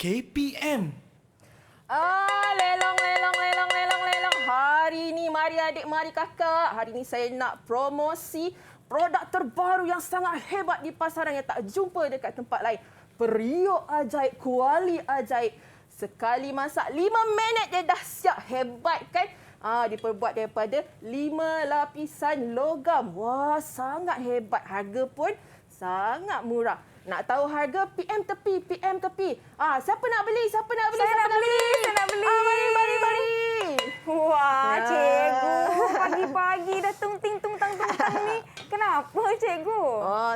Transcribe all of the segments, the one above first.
KPM. Lelong. Hari ni mari adik, mari kakak. Hari ni saya nak promosi produk terbaru yang sangat hebat di pasaran yang tak jumpa dekat tempat lain. Periuk ajaib, kuali ajaib. Sekali masak 5 minit dia dah siap. Hebat kan? Diperbuat daripada 5 lapisan logam. Wah, sangat hebat. Harga pun sangat murah. Nak tahu harga? PM tepi. Siapa nak beli? Saya nak beli. Mari. Wah, Ya. cikgu. Pagi-pagi dah tung tang ni. Kenapa, cikgu?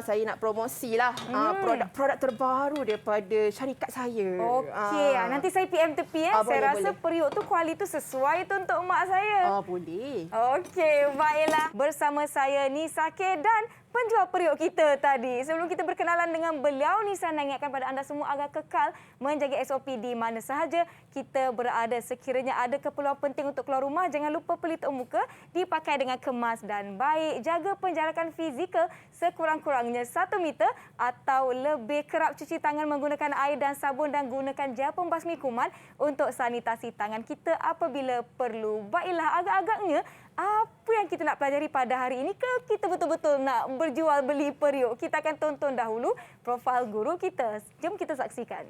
Saya nak promosilah produk-produk terbaru daripada syarikat saya. Okey, nanti saya PM tepi. Saya boleh, rasa boleh. periuk tu kuali tu sesuai tu untuk mak saya. Boleh. Okey, baiklah. Bersama saya Nisa K dan penjual periuk kita tadi. Sebelum kita berkenalan dengan beliau, Nisa nak ingatkan pada anda semua agar kekal menjaga SOP di mana sahaja kita berada. Sekiranya ada keperluan penting untuk keluar rumah, jangan lupa pelitup muka dipakai dengan kemas dan baik. Jaga penjarakan fizikal sekurang-kurangnya 1 meter atau lebih. Kerap cuci tangan menggunakan air dan sabun dan gunakan gel pembasmi kuman untuk sanitasi tangan kita apabila perlu. Baiklah, agak-agaknya apa yang kita nak pelajari pada hari ini ke kita betul-betul nak berjual beli periuk? Kita akan tonton dahulu profil guru kita. Jom kita saksikan.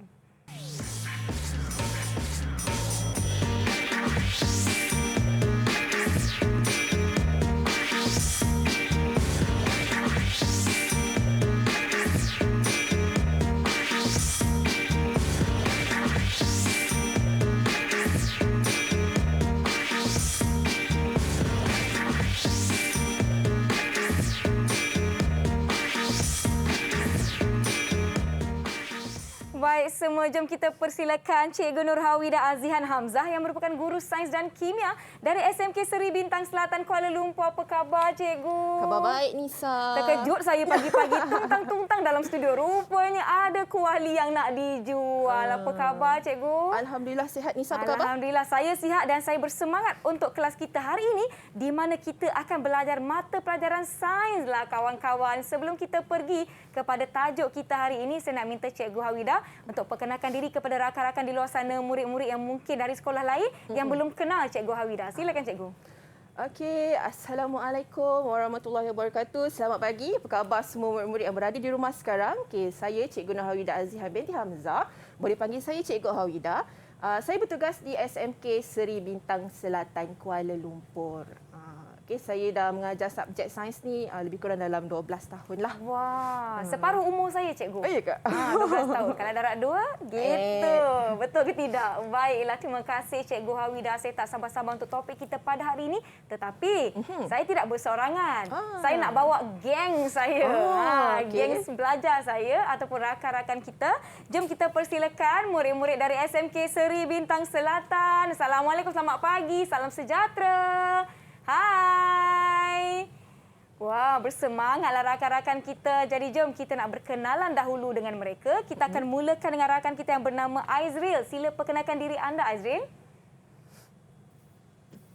Baik, semua jom kita persilakan Cikgu Nurhawida Azihan Hamzah yang merupakan guru sains dan kimia dari SMK Seri Bintang Selatan Kuala Lumpur. Apa khabar, Cikgu? Khabar baik, Nisa. Terkejut saya pagi-pagi tungtang dalam studio. Rupanya ada kuali yang nak dijual. Apa khabar, Cikgu? Alhamdulillah sihat, Nisa. Apa khabar? Alhamdulillah, saya sihat dan saya bersemangat untuk kelas kita hari ini di mana kita akan belajar mata pelajaran sains lah, kawan-kawan. Sebelum kita pergi kepada tajuk kita hari ini, saya nak minta Cikgu Hawida untuk perkenalkan diri kepada rakan-rakan di luar sana, murid-murid yang mungkin dari sekolah lain yang belum kenal Cikgu Hawida. Silakan, Cikgu. Okey, Assalamualaikum warahmatullahi wabarakatuh. Selamat pagi. Apa khabar semua murid-murid yang berada di rumah sekarang? Okey, saya Cikgu Nurhawida Azihan binti Hamzah. Boleh panggil saya Cikgu Hawida. Saya bertugas di SMK Seri Bintang Selatan Kuala Lumpur. Okey, saya dah mengajar subjek sains ni lebih kurang dalam 12 tahun lah. Wah, separuh umur saya, Cikgu. Ya ke? 12 tahun. Kalau darab 2, gitu. Betul ke tidak? Baiklah, terima kasih Cikgu Hawida. Saya tak sabar-sabar untuk topik kita pada hari ini. Tetapi, saya tidak bersorangan. Saya nak bawa geng saya. Geng belajar saya ataupun rakan-rakan kita. Jom kita persilakan murid-murid dari SMK Seri Bintang Selatan. Assalamualaikum, selamat pagi. Salam sejahtera. Hai. Wah, bersemangatlah rakan-rakan kita. Jadi jom kita nak berkenalan dahulu dengan mereka. Kita akan mulakan dengan rakan kita yang bernama Aizril. Sila perkenalkan diri anda, Aizril.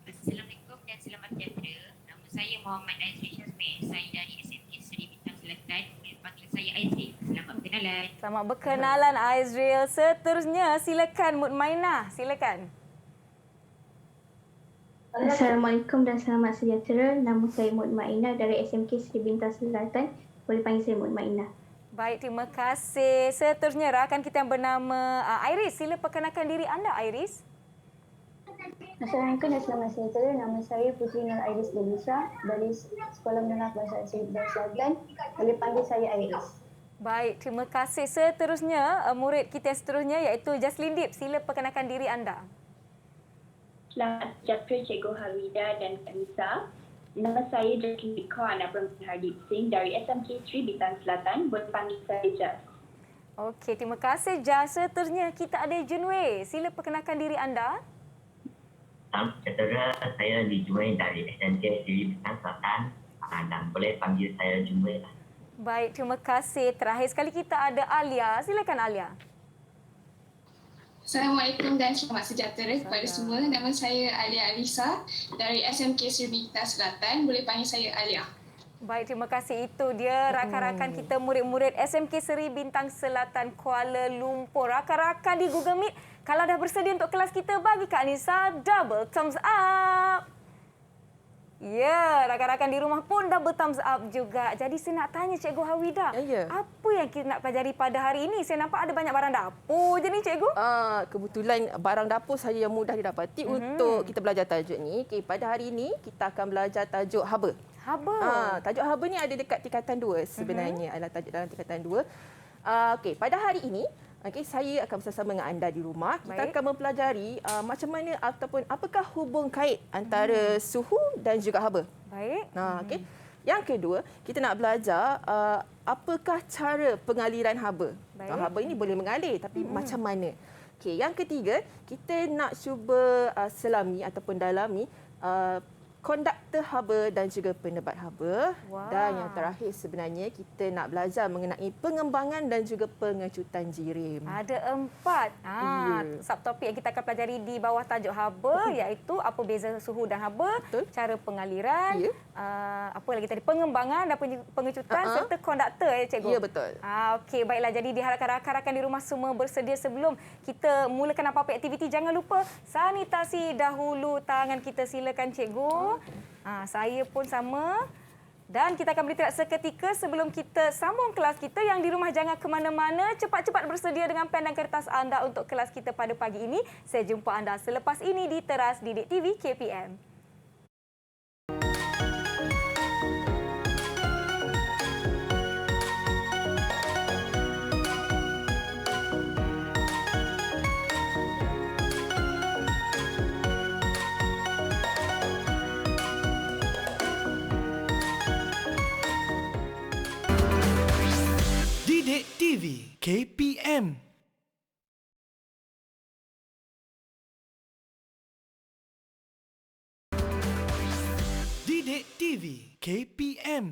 Assalamualaikum dan selamat sejahtera. Nama saya Muhammad Aizril Syazmi. Saya dari SMK Seri Bintang Selatan. Panggil saya Aizril. Selamat berkenalan. Selamat berkenalan, Aizril. Seterusnya, silakan Mutmainah. Silakan. Assalamualaikum dan selamat sejahtera. Nama saya Mutmainah dari SMK Seri Bintang Selatan. Boleh panggil saya Mutmainah. Baik, terima kasih. Seterusnya, rakan kita yang bernama Iris. Sila perkenalkan diri anda, Iris. Assalamualaikum dan selamat sejahtera. Nama saya Putri Nur Iris Delisha dari Sekolah Menengah Bahasa Seri Bintang Selatan. Boleh panggil saya Iris. Baik, terima kasih. Seterusnya, murid kita yang seterusnya iaitu Jaslyn Dip. Sila perkenalkan diri anda. Selamat sejahtera Cikgu Hawida dan Kak Nisa. Nama saya Jaslyn Dika, anak perempuan Hardeep Singh dari SMK Seri Bintang Selatan. Boleh panggil saya Jas. Okey, terima kasih Jas. Seterusnya kita ada Junwei. Sila perkenalkan diri anda. Salam sejahtera, saya Junwei dari SMK Seri Bintang Selatan dan boleh panggil saya Junwei lah. Baik, terima kasih. Terakhir sekali kita ada Alia. Silakan Alia. Assalamualaikum dan selamat sejahtera kepada semua. Nama saya Alia Alisa dari SMK Seri Bintang Selatan. Boleh panggil saya Alia. Baik, terima kasih. Itu dia rakan-rakan kita, murid-murid SMK Seri Bintang Selatan Kuala Lumpur. Rakan-rakan di Google Meet, kalau dah bersedia untuk kelas kita, bagi Kak Nisa double thumbs up. Ya, rakan-rakan di rumah pun double thumbs up juga. Jadi saya nak tanya Cikgu Hawida, apa yang kita nak pelajari pada hari ini? Saya nampak ada banyak barang dapur je ni, Cikgu. Kebetulan barang dapur saja yang mudah didapati untuk kita belajar tajuk ni. Okay, pada hari ini kita akan belajar tajuk haba. Haba. Tajuk haba ni ada dekat tingkatan 2 sebenarnya, adalah tajuk dalam tingkatan 2. Okey, pada hari ini saya akan bersama dengan anda di rumah. Kita akan mempelajari macam mana ataupun apakah hubung kait antara suhu dan juga haba. Baik. Okey. Yang kedua, kita nak belajar apakah cara pengaliran haba. Haba ini boleh mengalir, tapi macam mana? Okey, yang ketiga, kita nak cuba selami ataupun dalami konduktor haba dan juga penebat haba. Dan yang terakhir sebenarnya kita nak belajar mengenai pengembangan dan juga pengecutan jirim. Ada 4 subtopik yang kita akan pelajari di bawah tajuk haba, iaitu apa beza suhu dan haba, cara pengaliran, apa lagi tadi, pengembangan dan pengecutan serta konduktor, ya Cikgu? Ya, betul. Okey, baiklah. Jadi diharapkan rakan-rakan di rumah semua bersedia. Sebelum kita mulakan apa-apa aktiviti, jangan lupa sanitasi dahulu tangan kita. Silakan Cikgu. Saya pun sama. Dan kita akan beristirahat seketika sebelum kita sambung kelas kita. Yang di rumah jangan ke mana-mana. Cepat-cepat bersedia dengan pen dan kertas anda untuk kelas kita pada pagi ini. Saya jumpa anda selepas ini di teras Didik TV KPM. Didik TV KPM. Didik TV KPM.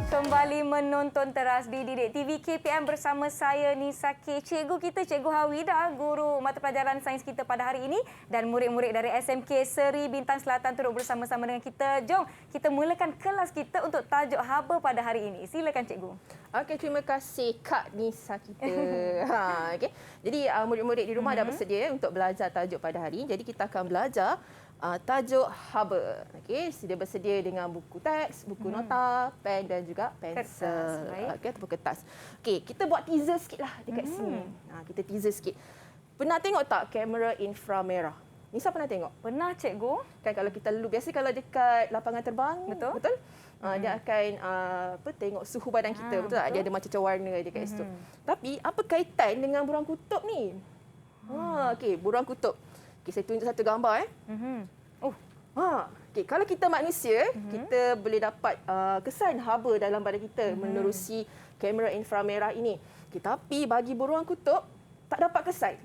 Kembali menonton teras di Didik TV KPM bersama saya Nisa K. Cikgu kita, Cikgu Hawida, guru mata pelajaran sains kita pada hari ini, dan murid-murid dari SMK Seri Bintang Selatan turut bersama-sama dengan kita. Jom kita mulakan kelas kita untuk tajuk haba pada hari ini. Silakan Cikgu. Okey, terima kasih Kak Nisa kita. Okey. Jadi murid-murid di rumah dah bersedia untuk belajar tajuk pada hari ini. Jadi kita akan belajar tajuk haba. Okey, sedia bersedia dengan buku teks, buku nota, pen dan juga pensel. Okey, ataupun kertas. Okey, kita buat teaser sikitlah dekat sini. Kita teaser sikit. Pernah tengok tak kamera inframerah? Nisa pernah tengok? Pernah Cikgu. Kan kalau kita biasa kalau dekat lapangan terbang, betul? Dia akan tengok suhu badan kita, betul tak? Dia ada macam warna dekat situ. Tapi apa kaitan dengan burung kutub ni? Okey, burung kutub. Okay, saya tunjuk satu gambar. Okay, kalau kita manusia, kita boleh dapat kesan haba dalam badan kita menerusi kamera inframerah ini. Okay, tapi bagi burung kutub, tak dapat kesan.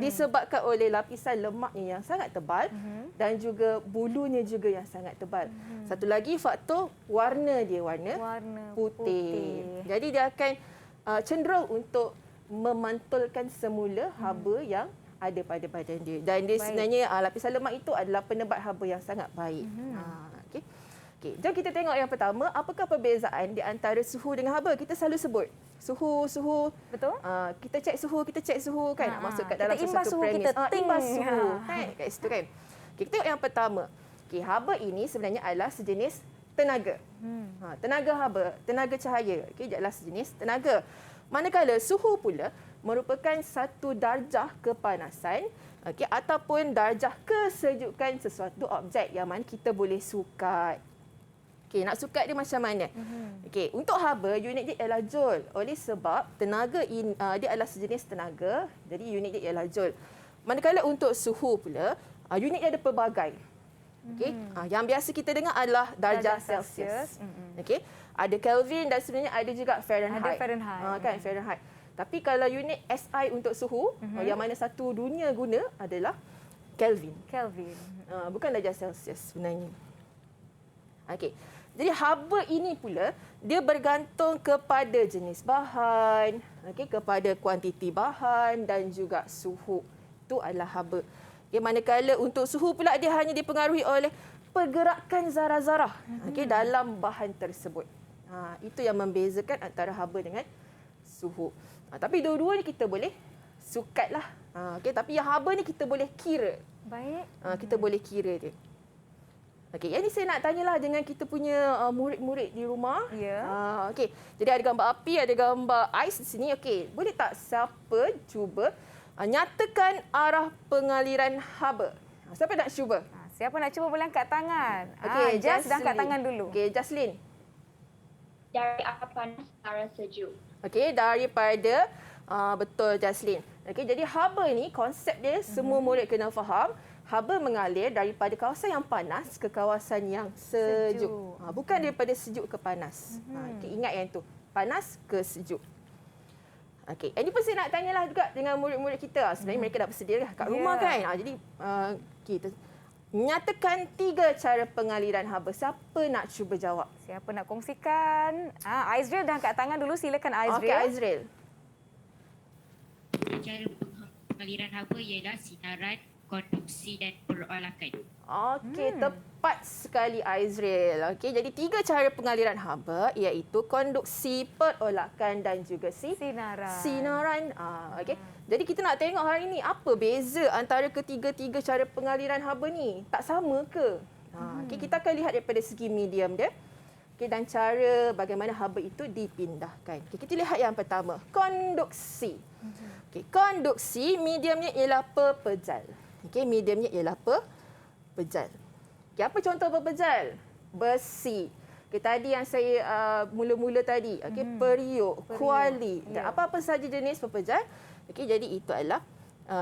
Disebabkan oleh lapisan lemaknya yang sangat tebal dan juga bulunya juga yang sangat tebal. Satu lagi faktor, warna dia warna putih. Jadi dia akan cenderung untuk memantulkan semula haba yang ada pada badan dia. Dan dia sebenarnya lapisan lemak itu adalah penebat haba yang sangat baik. Okey, jom kita tengok yang pertama, apakah perbezaan di antara suhu dengan haba? Kita selalu sebut suhu. Betul? Kita cek suhu kan, nak masuk kat dalam suhu sesuatu premis. Imbas suhu kan, kat situ kan. Okay, kita tengok yang pertama. Okay, haba ini sebenarnya adalah sejenis tenaga. Tenaga haba, tenaga cahaya. Okay, adalah sejenis tenaga. Manakala suhu pula merupakan satu darjah kepanasan, ataupun darjah kesejukan sesuatu objek yang mana kita boleh sukat. Okey, nak sukat dia macam mana? Okey, untuk haba unit dia ialah joule. Oleh sebab tenaga ini dia adalah sejenis tenaga, jadi unit dia ialah joule. Manakala untuk suhu pula, unit dia ada pelbagai. Okey. Yang biasa kita dengar adalah darjah Celsius. Okey. Ada Kelvin dan sebenarnya ada juga Fahrenheit. Ada Fahrenheit. Kan Fahrenheit. Tapi kalau unit SI untuk suhu, yang mana satu dunia guna adalah Kelvin. Kelvin. Bukan darjah Celsius sebenarnya. Okey. Jadi haba ini pula dia bergantung kepada jenis bahan, kepada kuantiti bahan dan juga suhu. Itu adalah haba. Manakala untuk suhu pula dia hanya dipengaruhi oleh pergerakan zarah-zarah dalam bahan tersebut. Itu yang membezakan antara haba dengan suhu. Tapi dua-dua ni kita boleh sukatlah. Tapi yang haba ni kita boleh kira. Baik. Kita boleh kira dia. Okey, yang ni saya nak tanyalah dengan kita punya murid-murid di rumah. Ya. Okey, jadi ada gambar api, ada gambar ais di sini. Okey, boleh tak siapa cuba nyatakan arah pengaliran haba? Siapa nak cuba? Siapa nak cuba boleh angkat tangan. Okey, Jas dah angkat tangan dulu. Okey, Jaslyn. Dari arah panas ke arah sejuk. Okey, daripada betul Jaslyn. Okey, jadi haba ni konsep dia semua murid kena faham. Haba mengalir daripada kawasan yang panas ke kawasan yang sejuk. Bukan daripada sejuk ke panas. Okay, ingat yang tu. Panas ke sejuk. Okey, ini pun saya nak tanyalah juga dengan murid-murid kita. Sebenarnya mereka dah bersedia kat rumah kan. Jadi kita nyatakan 3 cara pengaliran haba. Siapa nak cuba jawab? Siapa nak kongsikan? Aizril dah angkat tangan dulu. Silakan Aizril. Okey, Aizril. Cara pengaliran haba ialah sinaran, konduksi dan perolakan. Okey, tepat sekali Aizril. Okey, jadi 3 cara pengaliran haba iaitu konduksi, perolakan dan juga sinaran. Okey. Jadi kita nak tengok hari ini apa beza antara ketiga-tiga cara pengaliran haba ni? Tak sama ke? Okey, kita akan lihat daripada segi medium dia. Okey, dan cara bagaimana haba itu dipindahkan. Okey, kita lihat yang pertama, konduksi. Okey, konduksi mediumnya ialah pepejal. Okey, mediumnya ialah pepejal. Okey, apa contoh pepejal? Besi. Okey, tadi yang saya mula-mula tadi, okey, periuk, kuali dan apa-apa sahaja jenis pepejal. Okey, jadi itu adalah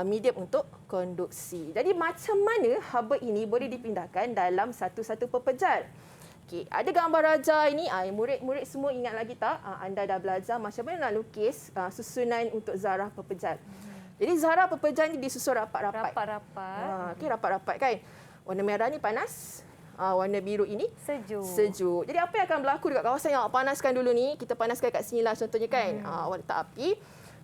medium untuk konduksi. Jadi macam mana haba ini boleh dipindahkan dalam satu-satu pepejal? Okey, ada gambar raja ini. Murid-murid semua ingat lagi tak? Anda dah belajar macam mana nak lukis susunan untuk zarah pepejal. Jadi zarah pepejal ni disusun rapat-rapat. Okey, rapat-rapat kan. Warna merah ni panas. Warna biru ini sejuk. Jadi apa yang akan berlaku dekat kawasan yang awak panaskan dulu ni? Kita panaskan kat sinilah contohnya kan. Awak letak api.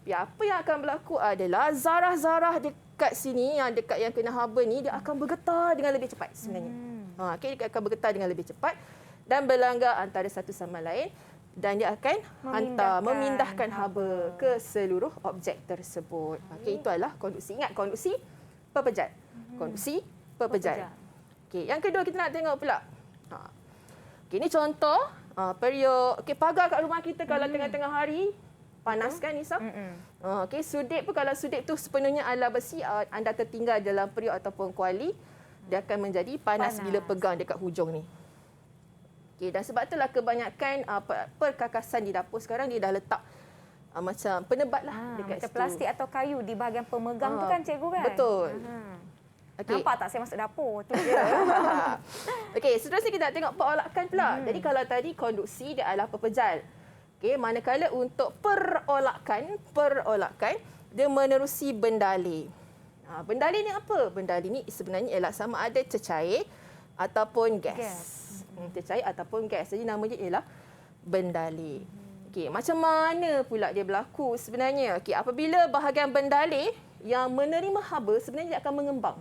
Apa yang akan berlaku adalah zarah-zarah dekat sini, dekat yang kena haba ni, dia akan bergetar dengan lebih cepat sebenarnya. Okey, dia akan bergetar dengan lebih cepat dan berlanggar antara satu sama lain. Dan dia akan memindahkan haba ke seluruh objek tersebut. Okey, itu adalah konduksi. Ingat, konduksi, pepejal. Konduksi, pepejal. Okey, yang kedua kita nak tengok pula. Okey, ini contoh periuk. Okey, pagar kat rumah kita kalau tengah-tengah hari panas kan Nisa? Okey, sudip pun kalau sudip tu sepenuhnya adalah besi, anda tertinggal dalam periuk ataupun kuali, dia akan menjadi panas bila pegang dekat hujung ni. Okay, dan sebab itulah kebanyakan perkakasan di dapur sekarang dia dah letak macam penebat lah dekat macam situ. plastik atau kayu di bahagian pemegang tu kan cikgu kan? Betul. Okay. Nampak tak saya masuk dapur tu je. Okey, seterusnya kita nak tengok perolakan pula. Jadi kalau tadi konduksi dia adalah pepejal. Okey, manakala untuk perolakan dia menerusi bendalih. Bendalih ni apa? Bendalih ni sebenarnya ialah sama ada cecair ataupun gas. Cecair ataupun gas. Jadi namanya ialah bendalih. Okey, macam mana pula dia berlaku sebenarnya? Okey, apabila bahagian bendalih yang menerima haba sebenarnya dia akan mengembang.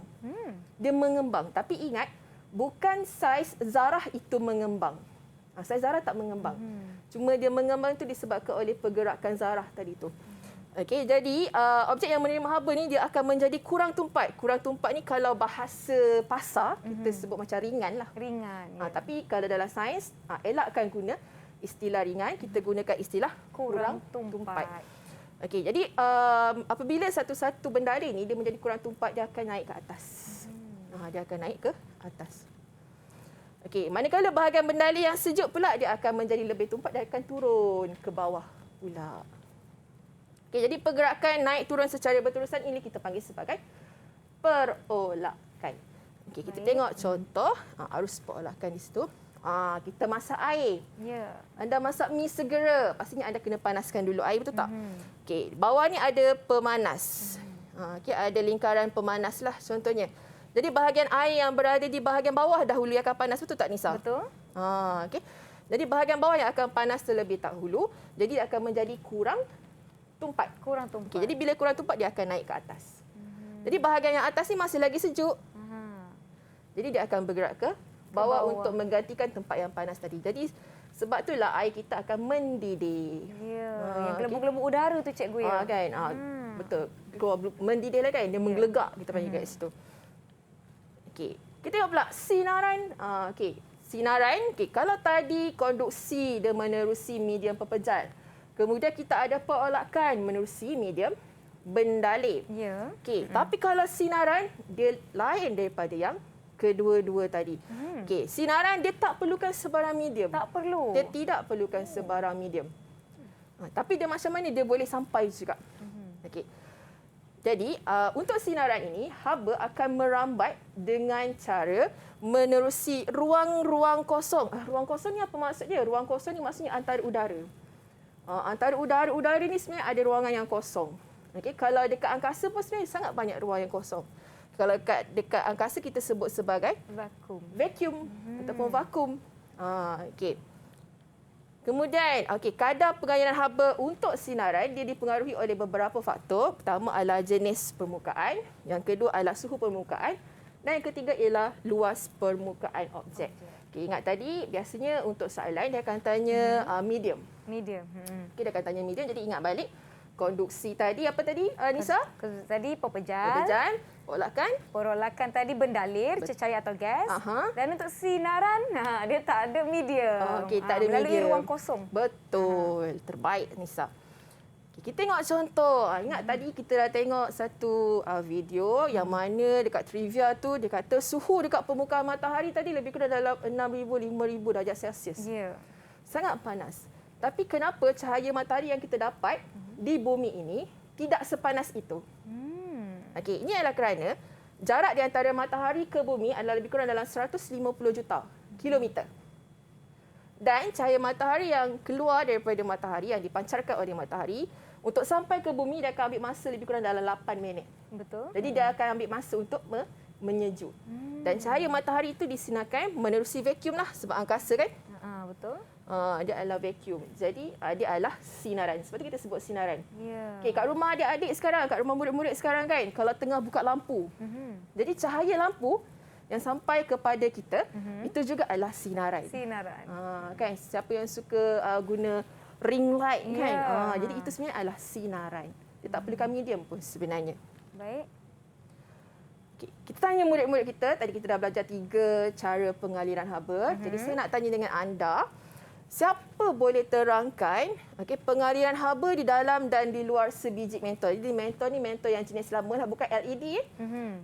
Dia mengembang. Tapi ingat, bukan saiz zarah itu mengembang. Saiz zarah tak mengembang. Cuma dia mengembang itu disebabkan oleh pergerakan zarah tadi tu. Okey, jadi objek yang menerima haba ni dia akan menjadi kurang tumpat. Kurang tumpat ni kalau bahasa pasar kita sebut macam ringan lah. Ringan. Tapi kalau dalam sains elakkan guna istilah ringan, kita gunakan istilah kurang tumpat. Okey, jadi apabila satu-satu bendalih ni dia menjadi kurang tumpat, dia akan naik ke atas. Dia akan naik ke atas. Okey, manakala bahagian bendalih yang sejuk pula dia akan menjadi lebih tumpat, dia akan turun ke bawah pula. Okey, jadi pergerakan naik turun secara berterusan ini kita panggil sebagai perolakan. Okey, kita tengok contoh arus perolakan di situ. Kita masak air. Ya. Anda masak mi segera, pastinya anda kena panaskan dulu air, betul tak? Okey, bawah ni ada pemanas. Okey, ada lingkaran pemanas lah contohnya. Jadi bahagian air yang berada di bahagian bawah dahulu yang akan panas, betul tak Nisa? Betul. Okey. Jadi bahagian bawah yang akan panas terlebih dahulu, jadi akan menjadi kurang tumpat. Kurang tumpat. Okey, jadi bila kurang tumpat dia akan naik ke atas. Jadi bahagian yang atas ni masih lagi sejuk. Jadi dia akan bergerak ke bawah untuk menggantikan tempat yang panas tadi. Jadi sebab itulah air kita akan mendidih. Ya, yang gelembung-gelembung udara tu cikgu ya. Kan? Betul. Mendidih lah kan, dia menggelegak kita panggil kat situ. Okey, kita tengok pula sinaran. Okey, sinaran. Okey, kalau tadi konduksi dia menerusi medium pepejal. Kemudian kita ada perolakan menerusi medium bendalip. Ya. Okey, tapi kalau sinaran dia lain daripada yang kedua-dua tadi. Okey, sinaran dia tak perlukan sebarang medium. Tak perlu. Dia tidak perlukan sebarang medium. Tapi dia macam mana dia boleh sampai juga. Okey. Jadi, untuk sinaran ini, haba akan merambat dengan cara menerusi ruang-ruang kosong. Ruang kosong ni apa maksud dia? Ruang kosong ni maksudnya antara udara. Antara udara-udara ni sebenarnya ada ruangan yang kosong. Okey, kalau dekat angkasa pun sebenarnya sangat banyak ruang yang kosong. Kalau dekat angkasa kita sebut sebagai vacuum ataupun vakum. Okey. Kemudian, kadar pengaliran haba untuk sinaran dia dipengaruhi oleh beberapa faktor. Pertama adalah jenis permukaan, yang kedua adalah suhu permukaan dan yang ketiga ialah luas permukaan objek. Okey, ingat tadi biasanya untuk soalan dia akan tanya medium. Medium. Okey, dia akan tanya medium, jadi ingat balik konduksi tadi apa tadi Nisa? Tadi pepejal. Perolakan tadi bendalir, cecair atau gas. Dan untuk sinaran, dia tak ada medium. Okey, tak ada melalui medium. ruang kosong. Betul. Terbaik Nisa. Okay, kita tengok contoh. Ingat tadi kita dah tengok satu video yang mana dekat trivia tu dia kata suhu dekat permukaan matahari tadi lebih kurang dalam 6,000-5,000 darjah Celsius. Ya. Sangat panas. Tapi kenapa cahaya matahari yang kita dapat di bumi ini tidak sepanas itu? Okey, ini adalah kerana jarak di antara matahari ke bumi adalah lebih kurang dalam 150 juta kilometer. Dan cahaya matahari yang keluar daripada matahari, yang dipancarkan oleh matahari, untuk sampai ke bumi dia akan ambil masa lebih kurang dalam 8 minit. Betul. Jadi dia akan ambil masa untuk menyejuk. Dan cahaya matahari itu disinarkan menerusi vacuum lah, sebab angkasa kan? Betul. Dia adalah vacuum. Jadi dia adalah sinaran. Sebab tu kita sebut sinaran. Ya. Okay, kat rumah adik-adik sekarang, kat rumah murid-murid sekarang kan, kalau tengah buka lampu. Jadi cahaya lampu yang sampai kepada kita, itu juga adalah sinaran. Sinaran. Kan, siapa yang suka guna ring light kan? Ya. Jadi itu sebenarnya adalah sinaran. Dia tak perlukan medium pun sebenarnya. Baik. Okay, kita tanya murid-murid kita, tadi kita dah belajar 3 cara pengaliran haba. Jadi saya nak tanya dengan anda, siapa boleh terangkan pengaliran haba di dalam dan di luar sebiji mentol? Jadi mentol ni mentol yang jenis lama lah, bukan LED.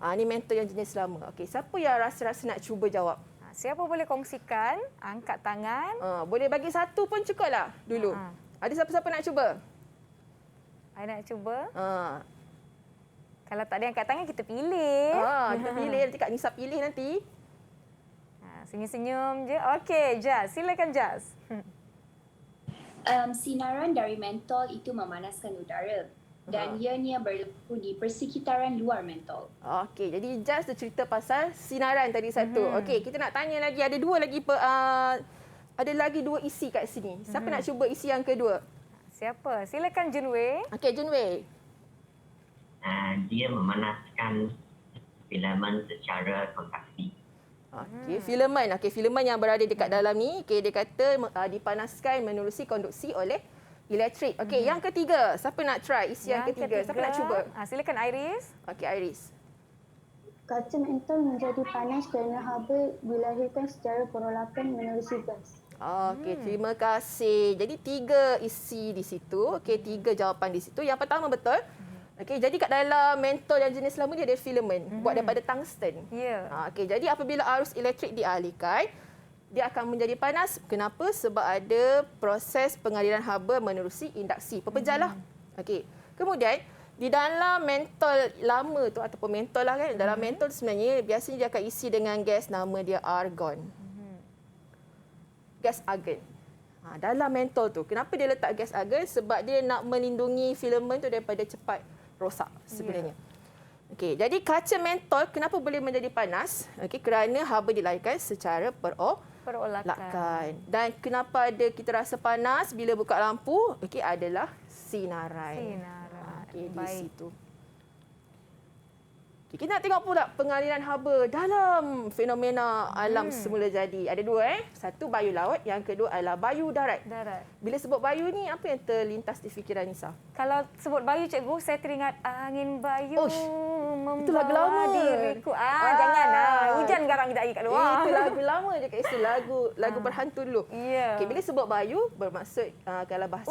Ni mentol yang jenis lama. Okey, siapa yang rasa-rasa nak cuba jawab? Siapa boleh kongsikan? Angkat tangan. Boleh bagi satu pun cukup lah dulu. Ada siapa-siapa nak cuba? Saya nak cuba. Kalau tak ada angkat tangan, kita pilih. Kita pilih. Nanti Kak Nisa pilih nanti. Senyum-senyum je. Okey, Jaz. Silakan Jaz. Sinaran dari mentol itu memanaskan udara dan ianya berlaku di persekitaran luar mentol. Okey, jadi Jaz tu cerita pasal sinaran tadi satu. Okey, kita nak tanya lagi. Ada lagi dua isi kat sini. Siapa nak cuba isi yang kedua? Siapa? Silakan Junwei. Okey, Junwei. Dia memanaskan filamen secara kontaksi. Okey, filamen. Okey, filamen yang berada dekat dalam ni, okey, dia kata dipanaskan menerusi konduksi oleh elektrik. Okey, yang ketiga. Siapa nak try isi yang ketiga? Siapa nak cuba? Silakan Iris. Okey, Iris. Kaca mentol menjadi panas kerana haba dilahirkan secara perolakan menerusi gas. Okey, terima kasih. Jadi 3 isi di situ. Okey, 3 jawapan di situ. Yang pertama betul. Okey, jadi kat dalam mentol yang jenis lama dia ada filamen buat daripada tungsten. Ya. Okey, jadi apabila arus elektrik dialihkan, dia akan menjadi panas. Kenapa? Sebab ada proses pengaliran haba menerusi induksi. Pepejal lah. Okey. Kemudian, Di dalam mentol lama tu ataupun mentol lah kan, dalam mentol sebenarnya biasanya dia akan isi dengan gas nama dia argon. Gas argon. Dalam mentol tu, kenapa dia letak gas argon? Sebab dia nak melindungi filamen tu daripada cepat rosak sebenarnya. Okey, jadi kaca mentol kenapa boleh menjadi panas? Okey, kerana haba dilahirkan secara perolakan. Dan kenapa ada kita rasa panas bila buka lampu? Okey, adalah sinaran. Okey, di situ. Okay, kita nak tengok pula pengaliran haba dalam fenomena alam semula jadi. Ada dua Satu bayu laut, yang kedua adalah bayu darat. Bila sebut bayu ni, apa yang terlintas di fikiran Nisa? Kalau sebut bayu cikgu, saya teringat angin bayu itu lagu lama. Diriku. Jangan hujan garang kita lagi kat luar. Itu lagu lama je Kak Esther, lagu berhantu dulu. Yeah. Okay, bila sebut bayu bermaksud kalau bahasa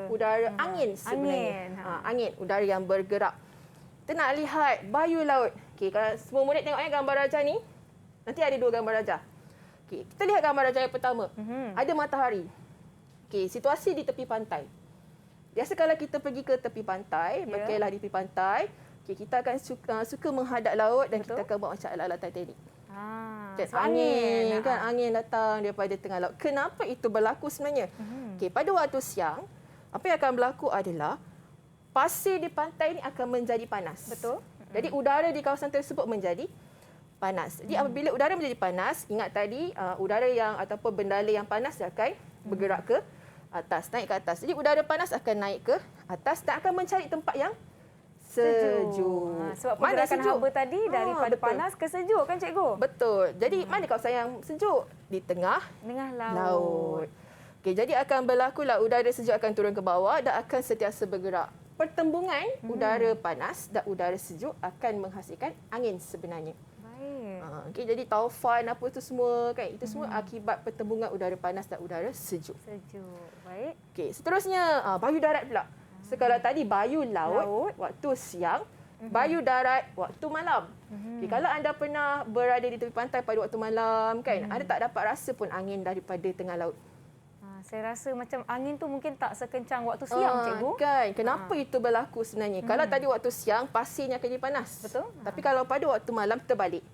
udara, angin sebenarnya. Angin, udara yang bergerak. Kita nak lihat bayu laut. Okey, kalau semua murid tengok gambar raja ni. Nanti ada dua gambar raja. Okey, kita lihat gambar raja yang pertama. Ada matahari. Okey, situasi di tepi pantai. Biasa kalau kita pergi ke tepi pantai, berkelah di tepi pantai, kita akan suka menghadap laut dan kita akan buat macam ala-ala Titanic. Angin datang daripada tengah laut. Kenapa itu berlaku sebenarnya? Okey, pada waktu siang, apa yang akan berlaku adalah pasir di pantai ini akan menjadi panas. Betul. Jadi udara di kawasan tersebut menjadi panas. Jadi apabila udara menjadi panas, ingat tadi udara yang ataupun bendala yang panas akan bergerak ke atas, naik ke atas. Jadi udara panas akan naik ke atas dan akan mencari tempat yang sejuk. Sebab pergerakan haba tadi daripada panas ke sejuk kan cikgu? Betul. Jadi mana kawasan yang sejuk? Di tengah laut. Okey, jadi akan berlakulah udara sejuk akan turun ke bawah dan akan sentiasa bergerak. Pertembungan udara panas dan udara sejuk akan menghasilkan angin sebenarnya. Baik. Okey, jadi taufan apa tu semua kan, itu semua akibat pertembungan udara panas dan udara sejuk. Baik. Okey, seterusnya bayu darat pula. Kalau tadi bayu laut waktu siang, bayu darat waktu malam. Okay, kalau anda pernah berada di tepi pantai pada waktu malam kan, anda tak dapat rasa pun angin daripada tengah laut. Saya rasa macam angin tu mungkin tak sekencang waktu siang, cikgu. Kan? Kenapa itu berlaku sebenarnya? Kalau tadi waktu siang, pasirnya akan jadi panas. Betul. Tapi kalau pada waktu malam, terbalik.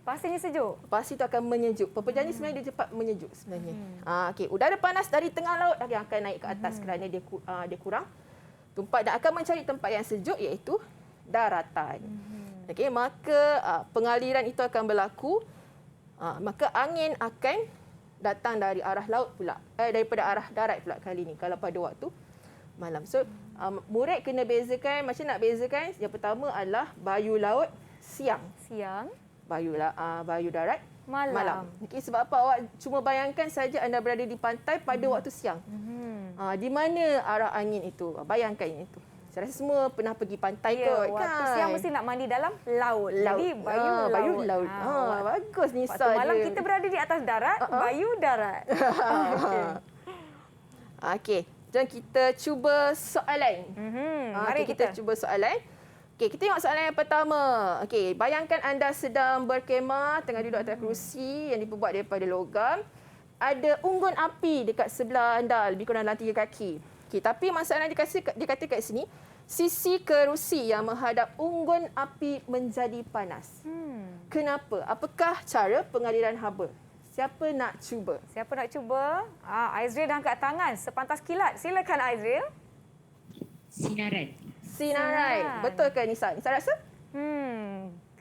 Pasirnya sejuk. Pasir itu akan menyejuk. Peperangan sebenarnya dia cepat menyejuk sebenarnya. Okey, udara panas dari tengah laut akan naik ke atas kerana dia kurang tumpat dan akan mencari tempat yang sejuk iaitu daratan. Okey, maka pengaliran itu akan berlaku. Maka angin akan datang dari arah laut pula, daripada arah darat pula kali ni kalau pada waktu malam. So murid kena bezakan, macam nak bezakan, yang pertama adalah bayu laut siang, bayu darat malam. Okay, sebab apa? Awak cuma bayangkan saja anda berada di pantai pada waktu siang. Di mana arah angin itu? Bayangkan itu. Saya rasa semua pernah pergi pantai kot. Waktu siang mesti nak mandi dalam laut. Jadi bayu laut. Bagus Nisa. Waktu malam kita berada di atas darat, bayu darat. Okey, jom kita cuba soalan. Mari kita cuba soalan. Okey, kita tengok soalan yang pertama. Okey, bayangkan anda sedang berkemah, tengah duduk atas kerusi yang diperbuat daripada logam. Ada unggun api dekat sebelah anda, lebih kurang dalam 3 kaki. Okey, tapi masalah dia kata kat sini, sisi kerusi yang menghadap unggun api menjadi panas. Kenapa? Apakah cara pengaliran haba? Siapa nak cuba? Aizril dah angkat tangan sepantas kilat. Silakan Aizril. Sinaran. Betul ke Nisa? Nisa rasa?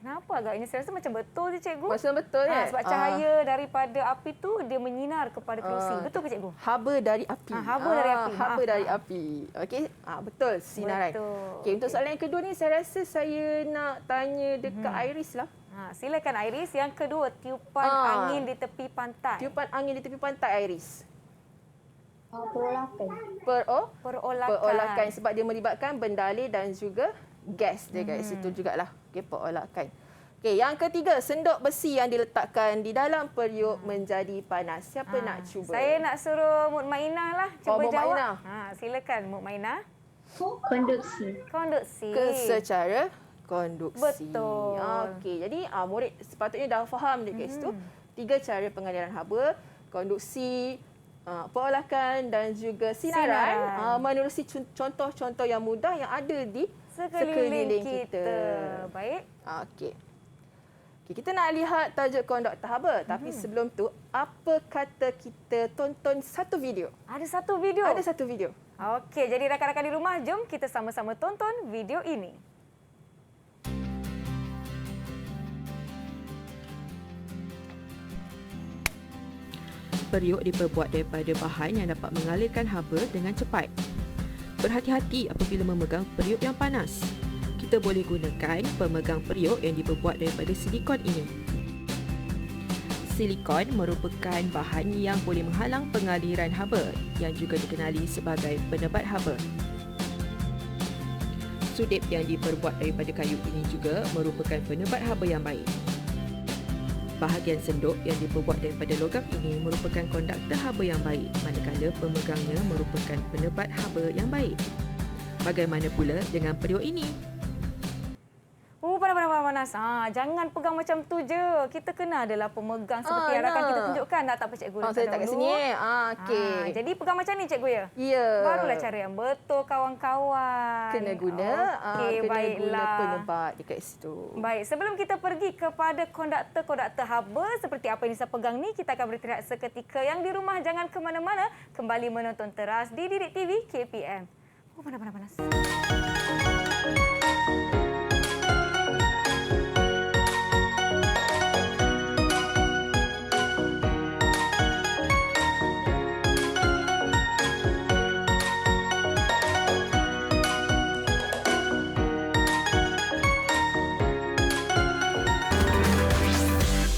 Kenapa agaknya? Saya rasa macam betul je cikgu. Macam betul kan? Sebab cahaya daripada api tu dia menyinar kepada kerusi. Betul ke cikgu? Haba dari api. Haba dari api. Okey, betul sinaran. Okey, untuk soalan yang kedua ni saya rasa saya nak tanya dekat Iris lah. Silakan Iris. Yang kedua, tiupan angin di tepi pantai. Tiupan angin di tepi pantai Iris. Perolakan. Perolakan sebab dia melibatkan bendalai dan juga gas dia kat situ jugalah. Okey, perolakan. Okey, yang ketiga, sendok besi yang diletakkan di dalam periuk menjadi panas. Siapa nak cuba? Saya nak suruh Mutmainah lah cuba jawab. Mutmainah. Silakan Mutmainah. Konduksi. Secara konduksi. Betul. Okey, jadi murid sepatutnya dah faham dekat situ 3 cara pengaliran haba, konduksi, perolakan dan juga sinaran. Menerusi contoh-contoh yang mudah yang ada di sekeliling kita. Baik. Okey. Okay, kita nak lihat tajuk konduktor haba. Tapi sebelum tu, apa kata kita tonton satu video? Ada satu video? Ada satu video. Okey, jadi rakan-rakan di rumah, jom kita sama-sama tonton video ini. Periuk diperbuat daripada bahan yang dapat mengalirkan haba dengan cepat. Berhati-hati apabila memegang periuk yang panas. Kita boleh gunakan pemegang periuk yang diperbuat daripada silikon ini. Silikon merupakan bahan yang boleh menghalang pengaliran haba yang juga dikenali sebagai penebat haba. Sudip yang diperbuat daripada kayu ini juga merupakan penebat haba yang baik. Bahagian senduk yang diperbuat daripada logam ini merupakan konduktor haba yang baik, manakala pemegangnya merupakan penebat haba yang baik. Bagaimana pula dengan periuk ini? Panas. Jangan pegang macam tu je. Kita kena adalah pemegang seperti yang rakan kita tunjukkan. Tak apa cikgu? Saya tak kat sini. Okey. Jadi pegang macam ni cikgu ya? Ya. Barulah cara yang betul kawan-kawan. Kena guna. Okey, kena baiklah. guna penebat dekat situ. Baik, sebelum kita pergi kepada konduktor haba seperti apa yang saya pegang ni, kita akan beristirahat seketika. Yang di rumah jangan ke mana-mana. Kembali menonton teras di Didik TV KPM. Panas.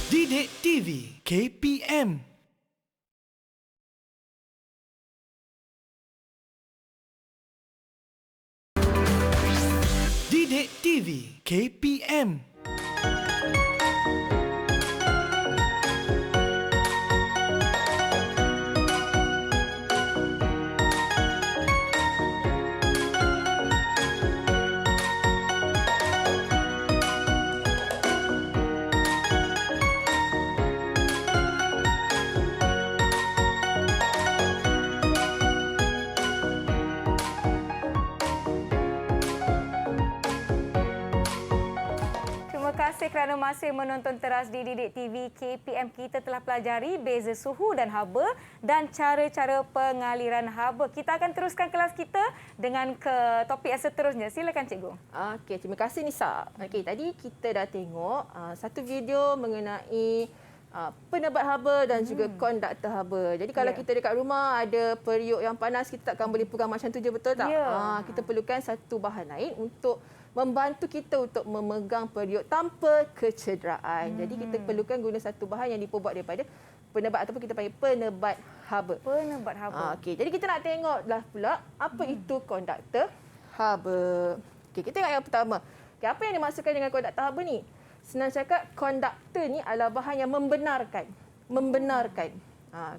Didik TV KPM. Didik TV KPM. Terima kasih kerana masih menonton teras di Didik TV KPM. Kita telah pelajari beza suhu dan haba dan cara-cara pengaliran haba. Kita akan teruskan kelas kita dengan ke topik yang seterusnya. Silakan cikgu. Okey, terima kasih Nisa. Okey, tadi kita dah tengok satu video mengenai penebat haba dan juga konduktor haba. Jadi kalau kita dekat rumah ada periuk yang panas, kita takkan boleh pegang macam tu je, betul tak? Kita perlukan satu bahan lain untuk membantu kita untuk memegang periuk tanpa kecederaan. Jadi kita perlukan guna satu bahan yang diperbuat daripada penebat ataupun kita panggil penebat haba. Penebat haba. Okey, jadi kita nak tengoklah pula apa itu konduktor haba. Okey, kita tengok yang pertama. Okey, apa yang dimaksudkan dengan konduktor haba ni? Senang cakap, konduktor ni adalah bahan yang membenarkan.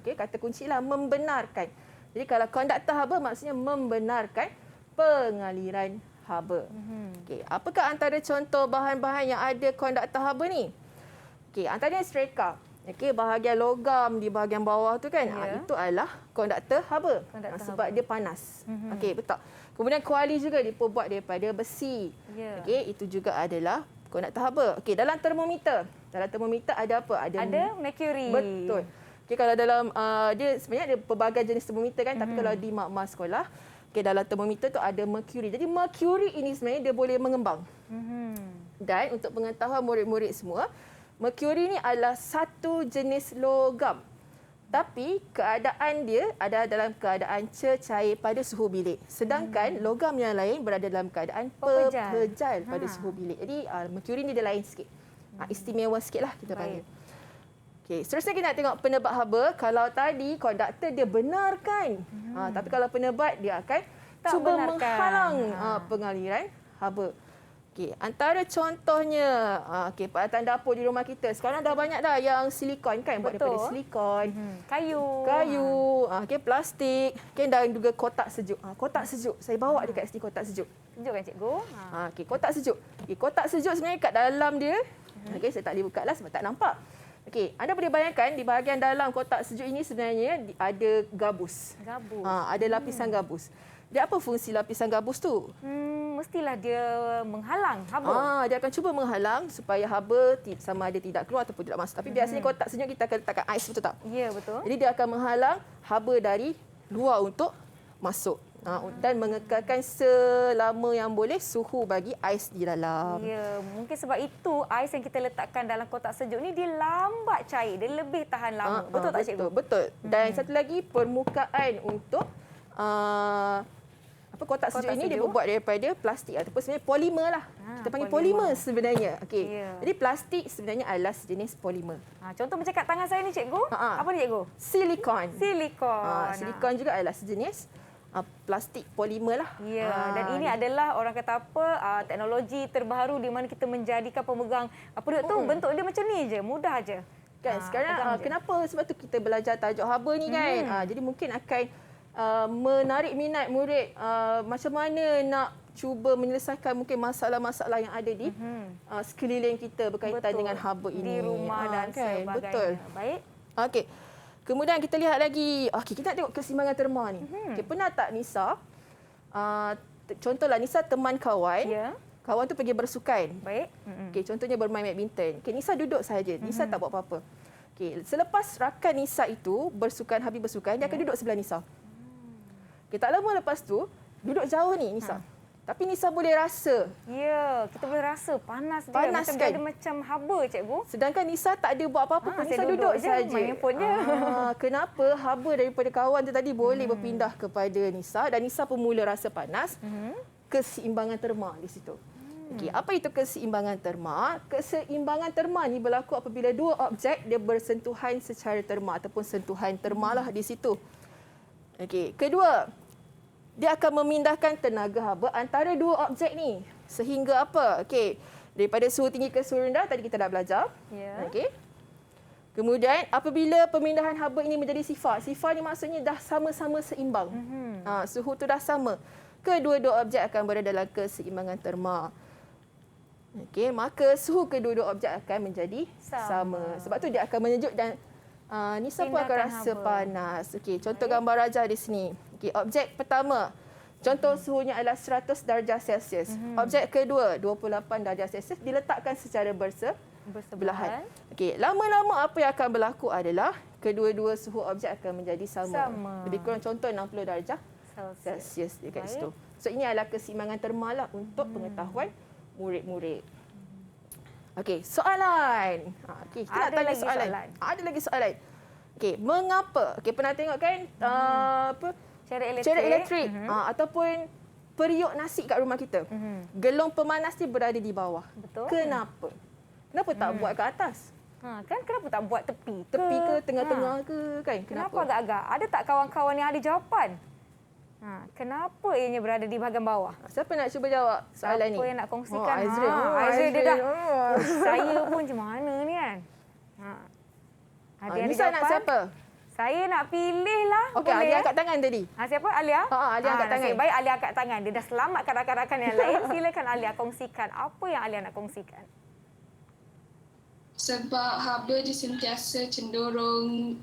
Okey, kata kuncilah membenarkan. Jadi kalau konduktor haba maksudnya membenarkan pengaliran haba. Okey, apakah antara contoh bahan-bahan yang ada konduktor haba ni? Okey, antaranya streka. Okey, bahagian logam di bahagian bawah tu kan, itu adalah konduktor haba. Sebab dia panas. Okey, betul. Kemudian kuali juga diperbuat daripada besi. Okey, itu juga adalah konduktor haba. Okey, dalam termometer. Dalam termometer ada apa? Ada mercury. Betul. Okey, kalau dalam dia sebenarnya ada pelbagai jenis termometer kan, tapi kalau di mak-mak sekolah, okey, dalam termometer tu ada mercury. Jadi mercury ini sebenarnya dia boleh mengembang. Dan untuk pengetahuan murid-murid semua, mercury ni adalah satu jenis logam. Tapi keadaan dia ada dalam keadaan cecair pada suhu bilik. Sedangkan logam yang lain berada dalam keadaan pepejal pada suhu bilik. Jadi mercury ni dia lain sikit. Istimewa sikitlah kita panggil. Okey, seterusnya kita nak tengok penebat haba. Kalau tadi konduktor dia benarkan. Tapi kalau penebat dia akan cuba menghalang pengaliran haba. Okey, antara contohnya okey, peralatan dapur di rumah kita. Sekarang dah banyak dah yang silikon kan, buat daripada silikon, kayu, okey, plastik, okey, dan juga kotak sejuk. Kotak sejuk. Saya bawa dekat sini kotak sejuk. Sejuk kan cikgu? Okey, kotak sejuk. Okey, kotak sejuk sebenarnya kat dalam dia. Okey, saya tak boleh buka lah sebab tak nampak. Okey, anda boleh bayangkan di bahagian dalam kotak sejuk ini sebenarnya ada gabus. Ada lapisan gabus. Dia apa fungsi lapisan gabus tu? Mestilah dia menghalang haba. Dia akan cuba menghalang supaya haba sama ada tidak keluar ataupun tidak masuk. Tapi biasanya kotak sejuk kita akan letakkan ais, betul tak? Ya, betul. Jadi dia akan menghalang haba dari luar untuk masuk. Dan mengekalkan selama yang boleh suhu bagi ais di dalam. Ya, mungkin sebab itu ais yang kita letakkan dalam kotak sejuk ni dia lambat cair, dia lebih tahan lama. Betul tak cikgu? Betul. Dan satu lagi, permukaan untuk kotak sejuk ini dia berbuat daripada plastik ataupun sebenarnya polimer lah. Kita panggil polimer sebenarnya. Okey. Jadi plastik sebenarnya adalah sejenis polimer. Contoh macam kat tangan saya ni cikgu. Apa ni cikgu? Silikon. Silikon. Juga adalah sejenis plastik polimer lah. Ya, dan ini adalah orang kata apa teknologi terbaru di mana kita menjadikan pemegang produk tu bentuk dia macam ni je, mudah je. Kan sekarang kenapa sebab tu kita belajar tajuk haba ni kan. Jadi mungkin akan menarik minat murid macam mana nak cuba menyelesaikan mungkin masalah-masalah yang ada di sekeliling kita berkaitan dengan haba ini. Di rumah dan sebagainya. Betul. Baik. Okey. Kemudian kita lihat lagi, kita nak tengok keseimbangan terma ni. Pernah tak Nisa, contohlah Nisa teman kawan, kawan tu pergi bersukan. Baik. Contohnya bermain badminton. Nisa duduk saja, Nisa tak buat apa-apa. Selepas rakan Nisa itu bersukan, habis bersukan, dia akan duduk sebelah Nisa. Tak lama lepas tu, duduk jauh ni Nisa. Tapi Nisa boleh rasa. Ya, kita boleh rasa panas dia. Panas macam kan? dia macam haba, cikgu. Sedangkan Nisa tak ada buat apa-apa pun. Nisa duduk saja. Main handphone je. Kenapa haba daripada kawan tu tadi boleh berpindah kepada Nisa dan Nisa pun mula rasa panas. Keseimbangan terma di situ. Apa itu keseimbangan terma? Keseimbangan terma ni berlaku apabila dua objek dia bersentuhan secara terma ataupun sentuhan terma lah di situ. Kedua, dia akan memindahkan tenaga haba antara dua objek ni. Sehingga apa? Daripada suhu tinggi ke suhu rendah, tadi kita dah belajar. Kemudian, apabila pemindahan haba ini menjadi sifar. Sifar ni maksudnya dah sama-sama seimbang. Suhu tu dah sama. Kedua-dua objek akan berada dalam keseimbangan terma. Maka suhu kedua-dua objek akan menjadi sama. Sebab tu dia akan menyejuk dan Nisa pun akan rasa panas. Contoh gambar rajah di sini. Objek pertama, contoh suhunya adalah 100 darjah Celsius. Objek kedua, 28 darjah Celsius, diletakkan secara bersebelahan. Lama-lama apa yang akan berlaku adalah kedua-dua suhu objek akan menjadi sama. Lebih kurang contoh 60 darjah Celsius dekat situ. So ini adalah keseimbangan terma lah untuk pengetahuan murid-murid. Soalan. Kita nak tanya soalan. Ada lagi soalan. Mengapa? Pernah tengok kan Ceret elektrik ataupun periuk nasi kat rumah kita. Gelong pemanas ni berada di bawah. Betul. Kenapa? Kenapa tak buat kat atas? Kan kenapa tak buat tepi ke tengah-tengah ke kan? Kenapa agak-agak? Ada tak kawan-kawan yang ada jawapan? Kenapa ianya berada di bahagian bawah? Siapa nak cuba jawab soalan ni? Siapa yang nak kongsikan? Aizril dia dah. Saya pun macam mana ni kan? Ada yang Nisa nak siapa? Saya nak pilih lah. Alia angkat tangan tadi. Siapa? Alia? Alia angkat tangan. Baik, Alia angkat tangan. Dia dah selamatkan rakan-rakan yang lain. Silakan Alia kongsikan. Apa yang Alia nak kongsikan? Sebab haba dia sentiasa cenderung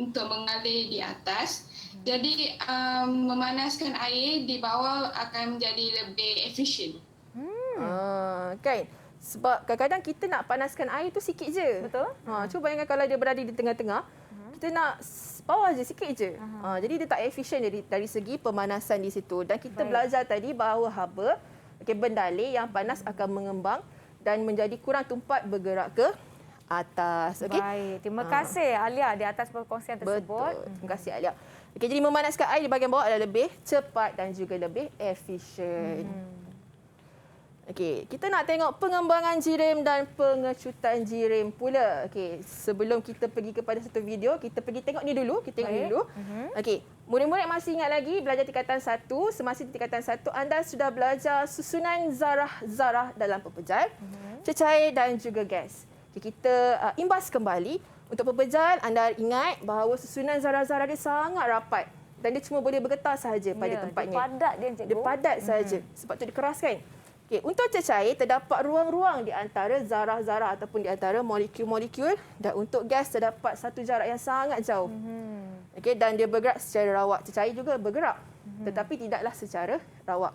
untuk mengalir di atas. Jadi memanaskan air di bawah akan menjadi lebih efisien. Kan? Sebab kadang-kadang kita nak panaskan air tu sikit je. Betul. Cuba bayangkan kalau dia berada di tengah-tengah, kita nak bawah je, sikit je. Jadi dia tak efisien dari segi pemanasan di situ. Dan kita belajar tadi bahawa haba, bendalih yang panas akan mengembang dan menjadi kurang tumpat bergerak ke atas. Baik, terima kasih Alia di atas perkongsian tersebut. Betul. Terima kasih Alia. Jadi memanaskan air di bahagian bawah adalah lebih cepat dan juga lebih efisien. Kita nak tengok pengembangan jirim dan pengecutan jirim pula. Sebelum kita pergi kepada satu video, kita pergi tengok ni dulu. Kita tengok ni dulu. Murid-murid masih ingat lagi belajar tingkatan 1. Semasa di tingkatan 1, anda sudah belajar susunan zarah-zarah dalam pepejal, cecair dan juga gas. Kita imbas kembali. Untuk pepejal, anda ingat bahawa susunan zarah-zarah dia sangat rapat dan dia cuma boleh bergetar sahaja pada tempatnya. Dia padat dia, cikgu. Dia padat sahaja. Sebab tu dia keras kan? Untuk cecair, terdapat ruang-ruang di antara zarah-zarah ataupun di antara molekul-molekul, dan untuk gas terdapat satu jarak yang sangat jauh. Dan dia bergerak secara rawat. Cecair juga bergerak. tetapi tidaklah secara rawak.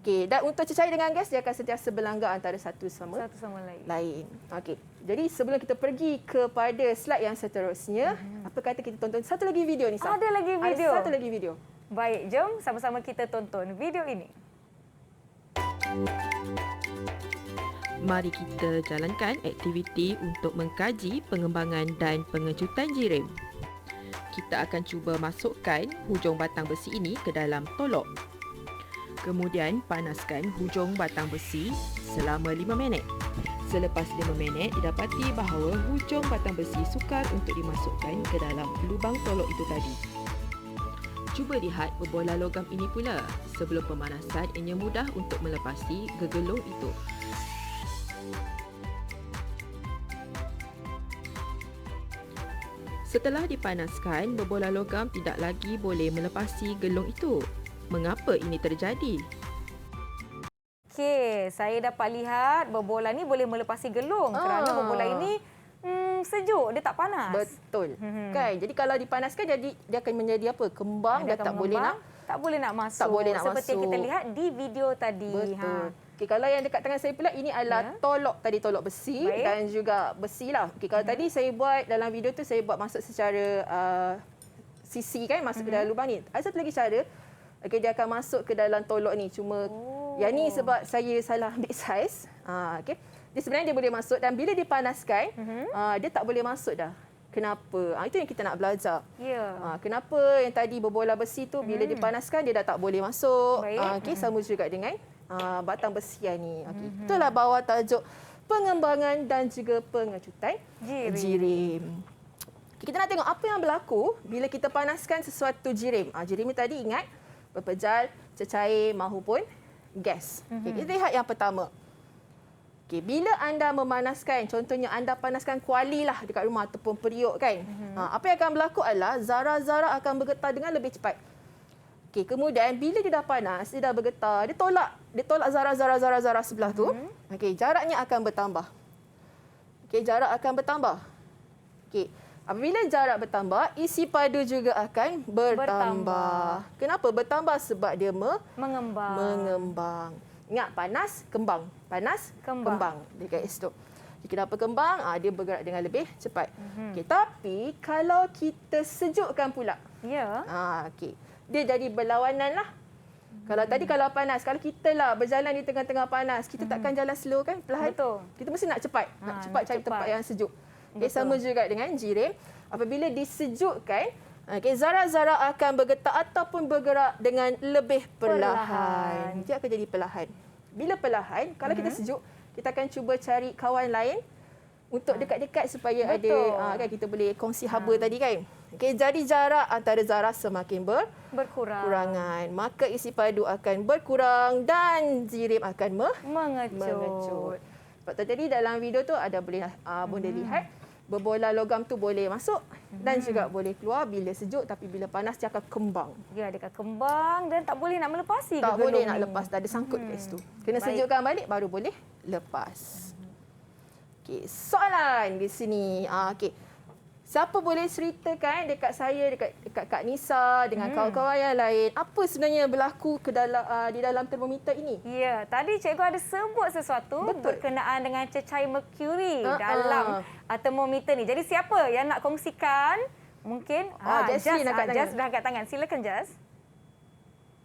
Okey, dan untuk cecair dengan gas dia akan sentiasa berlanggar antara satu sama lain. Okey. Jadi sebelum kita pergi kepada slide yang seterusnya, apa kata kita tonton satu lagi video ni, Sam? Ada lagi video. Ada satu lagi video. Baik, jom sama-sama kita tonton video ini. Mari kita jalankan aktiviti untuk mengkaji pengembangan dan pengecutan jirim. Kita akan cuba masukkan hujung batang besi ini ke dalam tolok. Kemudian panaskan hujung batang besi selama 5 minit. Selepas 5 minit, didapati bahawa hujung batang besi sukar untuk dimasukkan ke dalam lubang tolok itu tadi. Cuba lihat berbola logam ini pula. Sebelum pemanasan, ianya mudah untuk melepasi gegelung itu. Setelah dipanaskan, berbola logam tidak lagi boleh melepasi gelung itu. Mengapa ini terjadi? Okey, saya dapat lihat berbola ni boleh melepasi gelung kerana berbola ini sejuk, dia tak panas. Betul. Kan? Jadi kalau dipanaskan dia akan menjadi apa? Kembang dan tak boleh nak masuk. Tak boleh nak Seperti yang kita lihat di video tadi. Betul. Okey, kalau yang dekat tangan saya pula ini adalah tolok tadi, tolok besi. Baik. Dan juga besi lah. Okey, kalau tadi saya buat dalam video tu saya buat masuk secara sisi kan, masuk ke dalam lubang ni. Ada satu lagi cara. Okey, dia akan masuk ke dalam tolok ni. Cuma yang ni sebab saya salah ambil saiz. Okey. Dia sebenarnya dia boleh masuk dan bila dipanaskan, dia tak boleh masuk dah. Kenapa? Itu yang kita nak belajar. Kenapa yang tadi berbola besi tu bila dipanaskan dia dah tak boleh masuk. Okey, sama juga dengan batang besi yang ni. Okey. Itulah bawah tajuk pengembangan dan juga pengecutan jirim. Okay, kita nak tengok apa yang berlaku bila kita panaskan sesuatu jirim. Jirim ni tadi ingat berpejal, cecair mahupun gas. Okay, kita lihat yang pertama. Okay, bila anda memanaskan, contohnya anda panaskan kuali lah dekat rumah ataupun periuk kan. Apa yang akan berlaku adalah zarah-zarah akan bergetar dengan lebih cepat. Okay, kemudian bila dia dah panas, dia dah bergetar, dia tolak zarah-zarah sebelah tu. Okay, jaraknya akan bertambah. Okay, jarak akan bertambah. Okay, apabila jarak bertambah, isi padu juga akan bertambah. Kenapa bertambah? Sebab dia mengembang. Ingat, panas, kembang. Panas, kembang. Dekat situ. Kenapa kembang? Dia bergerak dengan lebih cepat. Okay, tapi kalau kita sejukkan pula. Okay, dia jadi berlawanan lah. Kalau tadi kalau panas, kalau kita lah berjalan di tengah-tengah panas, kita takkan jalan slow kan, perlahan. Betul. Kita mesti nak cepat. Nak cepat cari tempat yang sejuk. Okay, sama juga dengan jirim. Apabila disejukkan, zarah-zarah akan bergetar ataupun bergerak dengan lebih perlahan. Dia akan jadi perlahan. Bila perlahan, kalau kita sejuk, kita akan cuba cari kawan lain untuk dekat-dekat supaya ada kan kita boleh kongsi haba tadi kan. Okay, jadi jarak antara zarah semakin berkurangan. Maka isi padu akan berkurang dan jirim akan mengecut. Sebab tadi dalam video tu ada boleh lihat berbola logam tu boleh masuk dan juga boleh keluar bila sejuk, tapi bila panas dia akan kembang. Ya, dia akan kembang dan tak boleh nak melepasi. Tak boleh nak lepas, dah ada sangkut kat situ. Kena sejukkan balik baru boleh lepas. Okey, soalan di sini. Okey. Siapa boleh ceritakan dekat saya, dekat Kak Nisa dengan kawan-kawan yang lain, apa sebenarnya yang berlaku di dalam termometer ini? Ya, tadi cikgu ada sebut sesuatu berkenaan dengan cecair merkuri dalam termometer ni. Jadi siapa yang nak kongsikan? Mungkin Jaz dah angkat tangan. Silakan Jaz.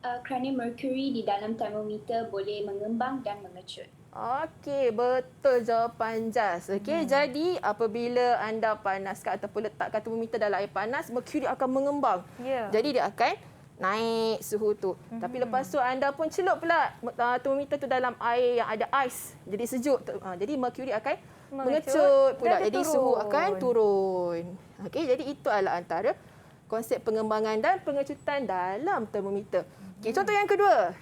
Kerana merkuri di dalam termometer boleh mengembang dan mengecut. Okey, betul jawapan Jaz. Okey, jadi apabila anda panaskan ataupun letakkan termometer dalam air panas, merkuri akan mengembang. Jadi dia akan naik suhu tu. Tapi lepas tu anda pun celup pula termometer tu dalam air yang ada ais. Jadi sejuk. Jadi merkuri akan mengecut pula. Jadi suhu akan turun. Okey, jadi itu adalah antara konsep pengembangan dan pengecutan dalam termometer. Okey, contoh yang kedua.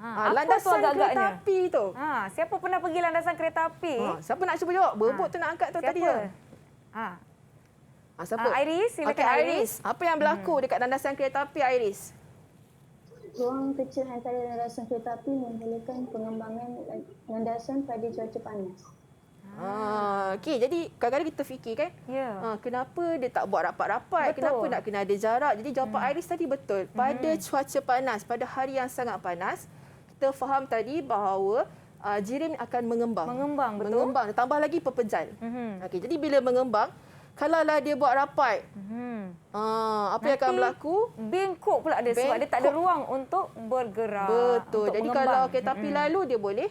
Landasan kereta api tu. Siapa pernah pergi landasan kereta api? Siapa nak cuba jawab? Berebut tu nak angkat tu tadi je. Siapa? Iris, silakan Iris. Apa yang berlaku dekat landasan kereta api, Iris? Ruang kecil antara landasan kereta api membolehkan pengembangan landasan pada cuaca panas. Okey, jadi kadang-kadang kita fikir kan, kenapa dia tak buat rapat-rapat? Kenapa nak kena ada jarak? Jadi jawapan Iris tadi betul. Pada cuaca panas, pada hari yang sangat panas, kita faham tadi bahawa jirim akan mengembang. Betul. Mengembang, tambah lagi pepejal. Okey, jadi bila mengembang, kalaulah dia buat rapat, apa yang akan berlaku? Bengkok pula dia sebab dia tak ada ruang untuk bergerak. Betul. Untuk Jadi mengembang. kalau kereta api lalu, dia boleh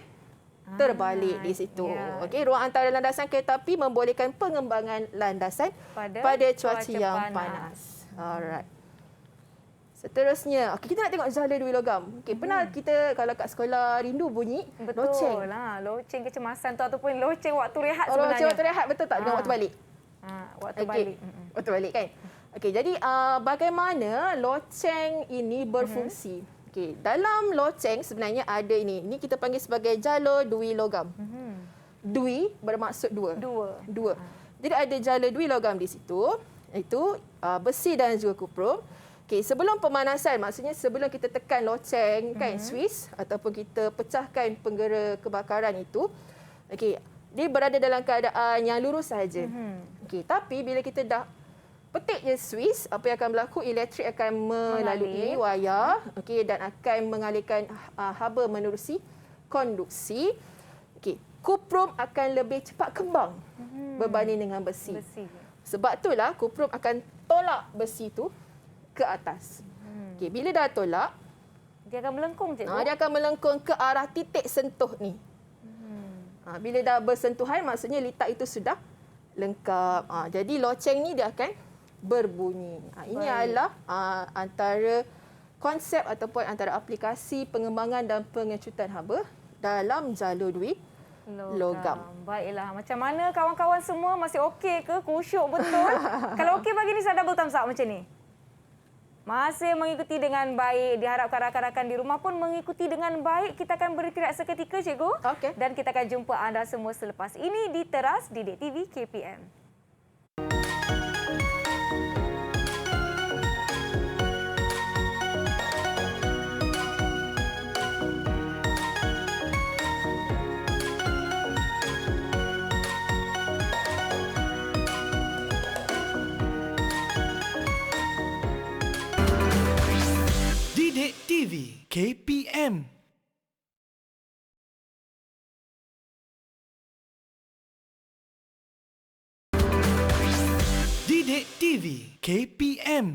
terbalik di situ. Okey, ruang antara landasan kereta api membolehkan pengembangan landasan pada cuaca yang panas. Alright. Seterusnya, okey, kita nak tengok jala dui logam. Okey, pernah kita kalau kat sekolah rindu bunyi loceng. Betul lah, loceng kecemasan tu ataupun loceng waktu rehat Oh, sebenarnya. loceng waktu rehat, betul tak? Dengan waktu balik. Waktu balik. Waktu balik kan. Okey, jadi bagaimana loceng ini berfungsi? Okey, dalam loceng sebenarnya ada ini. Ini kita panggil sebagai jala dui logam. Dui bermaksud dua. Jadi ada jala dui logam di situ. Itu besi dan juga kuprum. Okey, sebelum pemanasan, maksudnya sebelum kita tekan loceng kan, Swiss ataupun kita pecahkan penggera kebakaran itu, okey, dia berada dalam keadaan yang lurus sahaja. Okey, tapi bila kita dah petik je Swiss, apa yang akan berlaku? Elektrik akan melalui wayar, okey, dan akan mengalihkan haba menerusi konduksi. Okey, kuprum akan lebih cepat kembang berbanding dengan besi. Sebab itulah kuprum akan tolak besi itu ke atas. Okey, bila dah tolak, dia akan melengkung, cikgu. Dia akan melengkung ke arah titik sentuh ni. Bila dah bersentuhan, maksudnya litak itu sudah lengkap. Jadi loceng ni dia akan berbunyi. Ini adalah antara konsep ataupun antara aplikasi pengembangan dan pengecutan haba dalam jala dui logam. Baiklah. Macam mana kawan-kawan semua? Masih okey ke? Kusyuk betul? Kalau okey, bagi ni saya double thumbs up macam ni. Masih mengikuti dengan baik. Diharapkan rakan-rakan di rumah pun mengikuti dengan baik. Kita akan beristirahat seketika, cikgu. Okey. Dan kita akan jumpa anda semua selepas ini di Teras Didik TV KPM. Didik TV KPM. Didik TV KPM.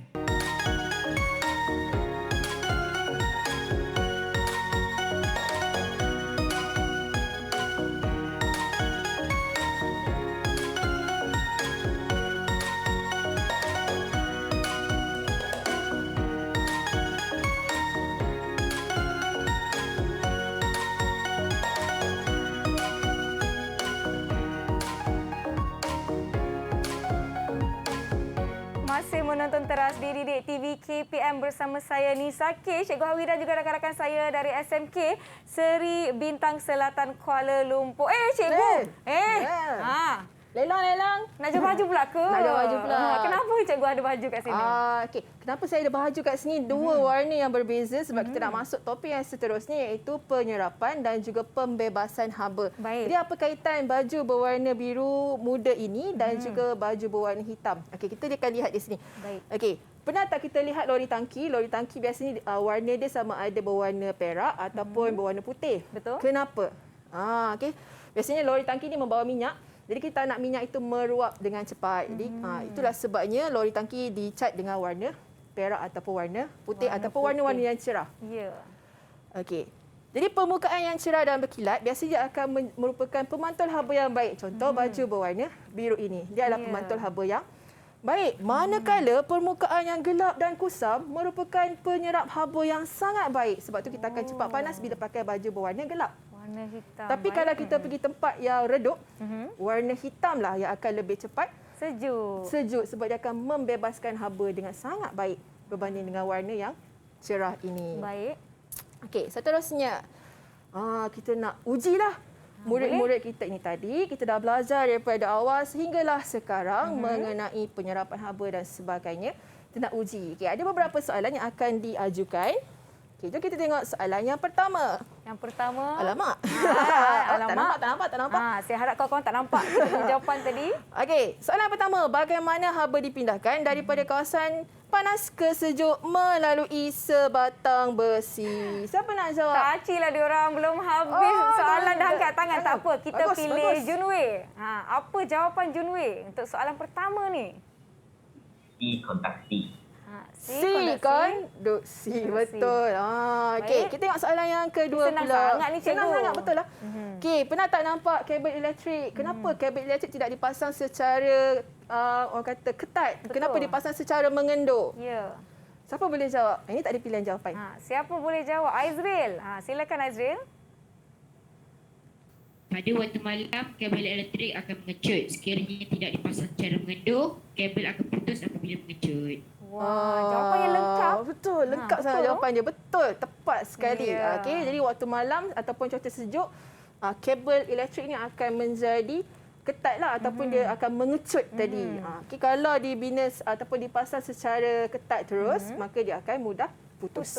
Masih menonton Teras di Didik TV KPM bersama saya Nisa K, Cikgu Hawi dan juga rakan-rakan saya dari SMK Seri Bintang Selatan Kuala Lumpur. Cikgu! Lelang. Nak jual baju pula ke? Nak jual baju pula. Kenapa cikgu ada baju kat sini? Okey, kenapa saya ada baju kat sini? Dua warna yang berbeza sebab kita nak masuk topik yang seterusnya iaitu penyerapan dan juga pembebasan haba. Baik. Jadi apa kaitan baju berwarna biru muda ini dan juga baju berwarna hitam? Okey, kita akan lihat di sini. Baik. Okey, pernah tak kita lihat lori tangki? Lori tangki biasanya warna dia sama ada berwarna perak ataupun berwarna putih. Betul. Kenapa? Okey. Biasanya lori tangki ni membawa minyak. Jadi kita nak minyak itu meruap dengan cepat. Jadi itulah sebabnya lori tangki dicat dengan warna perak ataupun warna putih ataupun warna-warna yang cerah. Ya. Okey. Jadi permukaan yang cerah dan berkilat biasanya akan merupakan pemantul haba yang baik. Contoh baju berwarna biru ini. Dia adalah pemantul haba yang baik. Manakala permukaan yang gelap dan kusam merupakan penyerap haba yang sangat baik. Sebab tu kita akan cepat panas bila pakai baju berwarna gelap. Warna hitam. Tapi kalau kita pergi tempat yang redup, warna hitam lah yang akan lebih cepat sejuk sebab dia akan membebaskan haba dengan sangat baik berbanding dengan warna yang cerah ini. Baik. Okey, seterusnya kita nak ujilah murid-murid kita ini tadi. Kita dah belajar daripada awal sehinggalah sekarang mengenai penyerapan haba dan sebagainya. Kita nak uji. Okey, ada beberapa soalan yang akan diajukan. Okey, jom kita tengok soalan yang pertama. Yang pertama. Alamak. Alamak. Tak nampak. Saya harap kawan-kawan tak nampak jawapan tadi. Okey, soalan pertama. Bagaimana haba dipindahkan daripada kawasan panas ke sejuk melalui sebatang besi? Siapa nak jawab? Tak acik lah diorang belum habis soalan dah angkat tangan. Tak apa, kita pilih Junwei. Apa jawapan Junwei untuk soalan pertama ni? C. Kondaksi. C, konduksi. Betul. Okey, kita tengok soalan yang kedua Senang pula. sangat ni, cikgu. Senang sangat, betul lah. Okey, pernah tak nampak kabel elektrik? Kenapa kabel elektrik tidak dipasang secara orang kata ketat? Betul. Kenapa dipasang secara mengendor? Ya. Siapa boleh jawab? Ini tak ada pilihan jawapan. Siapa boleh jawab? Aizril. Silakan Aizril. Pada waktu malam, kabel elektrik akan mengecut. Sekiranya tidak dipasang secara mengendor, kabel akan putus apabila mengecut. Wah, jawapan yang lengkap. Betul, lengkap sangat betul. jawapan dia. Betul, tepat sekali. Ya. Okey, jadi waktu malam ataupun cuaca sejuk, kabel elektrik ni akan menjadi ketatlah ataupun dia akan mengecut tadi. Okey, kalau dibina ataupun dipasang secara ketat terus, maka dia akan mudah putus.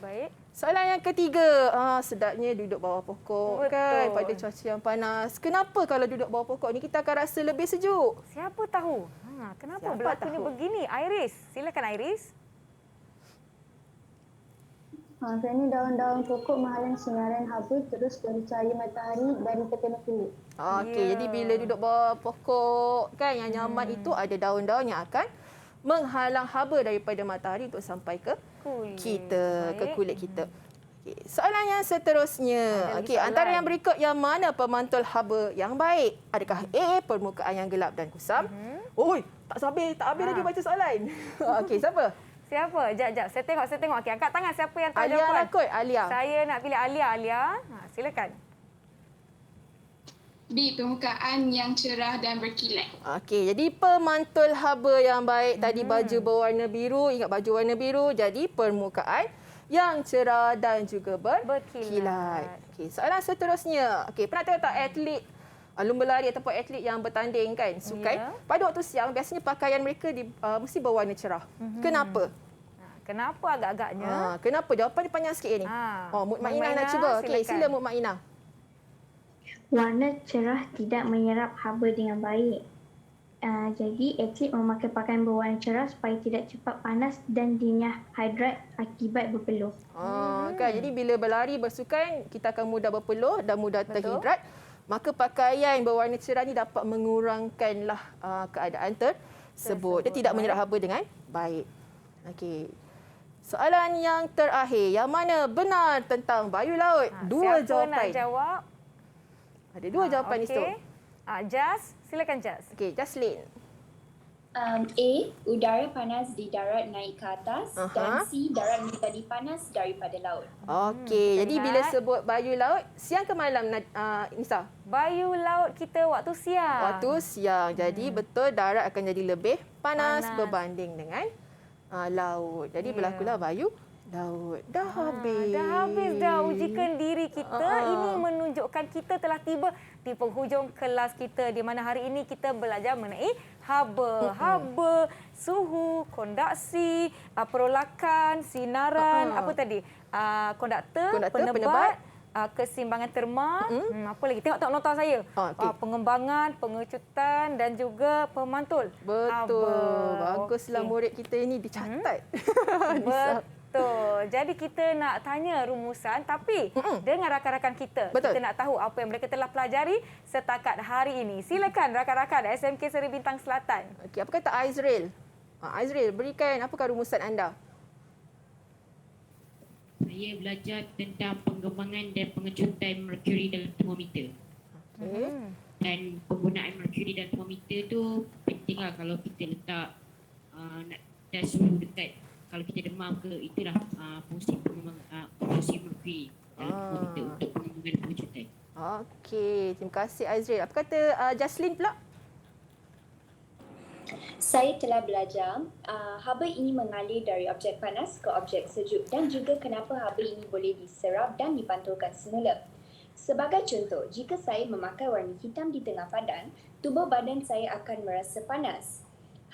Baik. Soalan yang ketiga, sedapnya duduk bawah pokok kan pada cuaca yang panas. Kenapa kalau duduk bawah pokok ni kita akan rasa lebih sejuk? Siapa tahu? Kenapa Siapa berlakunya tahu? begini? Iris, silakan Iris. Kerana daun-daun pokok menghalang sinaran haba terus dari cahaya matahari dari terkena kulit. Okey, jadi bila duduk bawah pokok kan yang nyaman itu ada daun-daun yang akan menghalang haba daripada matahari untuk sampai ke Kulit. kita, ke Baik. kulit kita. Okey, soalan yang seterusnya. Ada Okey, soalan. antara yang berikut yang mana pemantul haba yang baik? Adakah A, permukaan yang gelap dan kusam? Oi, tak habis lagi baca soalan. Okey, siapa? Siapa? Jap. Saya tengok. Okey, angkat tangan siapa yang tahu Alia jawapan. lah kot, Alia. Saya nak pilih Alia. Silakan. B. Permukaan yang cerah dan berkilat. Okey, jadi pemantul haba yang baik tadi baju berwarna biru, ingat baju warna biru, jadi permukaan yang cerah dan juga berkilat. Okey, soalan seterusnya. Okey, pernah tengok tak atlet lumba lari ataupun atlet yang bertanding kan, sukan? Ya. Pada waktu siang biasanya pakaian mereka mesti berwarna cerah. Kenapa? Kenapa agak-agaknya? Kenapa? Jawapan dia panjang sikit ni. Mutmainah nak cuba. Okey, sila Mutmainah. Warna cerah tidak menyerap haba dengan baik. Jadi atlet memakai pakaian berwarna cerah supaya tidak cepat panas dan dehidrat akibat berpeluh. Kan, jadi bila berlari bersukan kita akan mudah berpeluh dan mudah terhidrat. Maka pakaian berwarna cerah ni dapat mengurangkanlah keadaan tersebut. Dia tidak menyerap haba dengan baik. Okey. Soalan yang terakhir, yang mana benar tentang bayu laut? Dua siapa jawapan. nak jawab? Ada dua jawapan di situ. Jas, silakan Jas. Okey, Jaslyn. A. Udara panas di darat naik ke atas dan C. Darat menjadi panas daripada laut. Okey, jadi bila lihat. sebut bayu laut, siang ke malam Nisa? Bayu laut kita waktu siang. Waktu siang. Jadi betul darat akan jadi lebih panas berbanding dengan laut. Jadi berlakulah bayu laut. Dah habis. Dah habis dah ujikan diri kita. Ini menunjukkan kita telah tiba di penghujung kelas kita di mana hari ini kita belajar mengenai haba. Haba, suhu, kondaksi, perolakan, sinaran, apa tadi? Konduktor, penebat, keseimbangan terma, apa lagi? Tengok nota saya. Pengembangan, pengecutan dan juga pemantul. Betul. Baguslah murid kita ini dicatat. Betul. Jadi kita nak tanya rumusan tapi dengan rakan-rakan kita. Betul. Kita nak tahu apa yang mereka telah pelajari setakat hari ini. Silakan rakan-rakan SMK Seri Bintang Selatan. Okey, apa kata Aizril? Aizril, berikan apakah rumusan anda? Saya belajar tentang pengembangan dan pengecutan merkuri dalam termometer. Okey. Dan penggunaan merkuri dalam termometer tu pentinglah kalau kita letak dan suhu dekat. Kalau kita demam ke, itulah fungsi merkuri dalam termometer untuk pengembangan dan pengecutan. Okey, terima kasih Aizril. Apa kata Jaslyn pula? Saya telah belajar haba ini mengalir dari objek panas ke objek sejuk dan juga kenapa haba ini boleh diserap dan dipantulkan semula. Sebagai contoh, jika saya memakai warna hitam di tengah padan, tubuh badan saya akan merasa panas.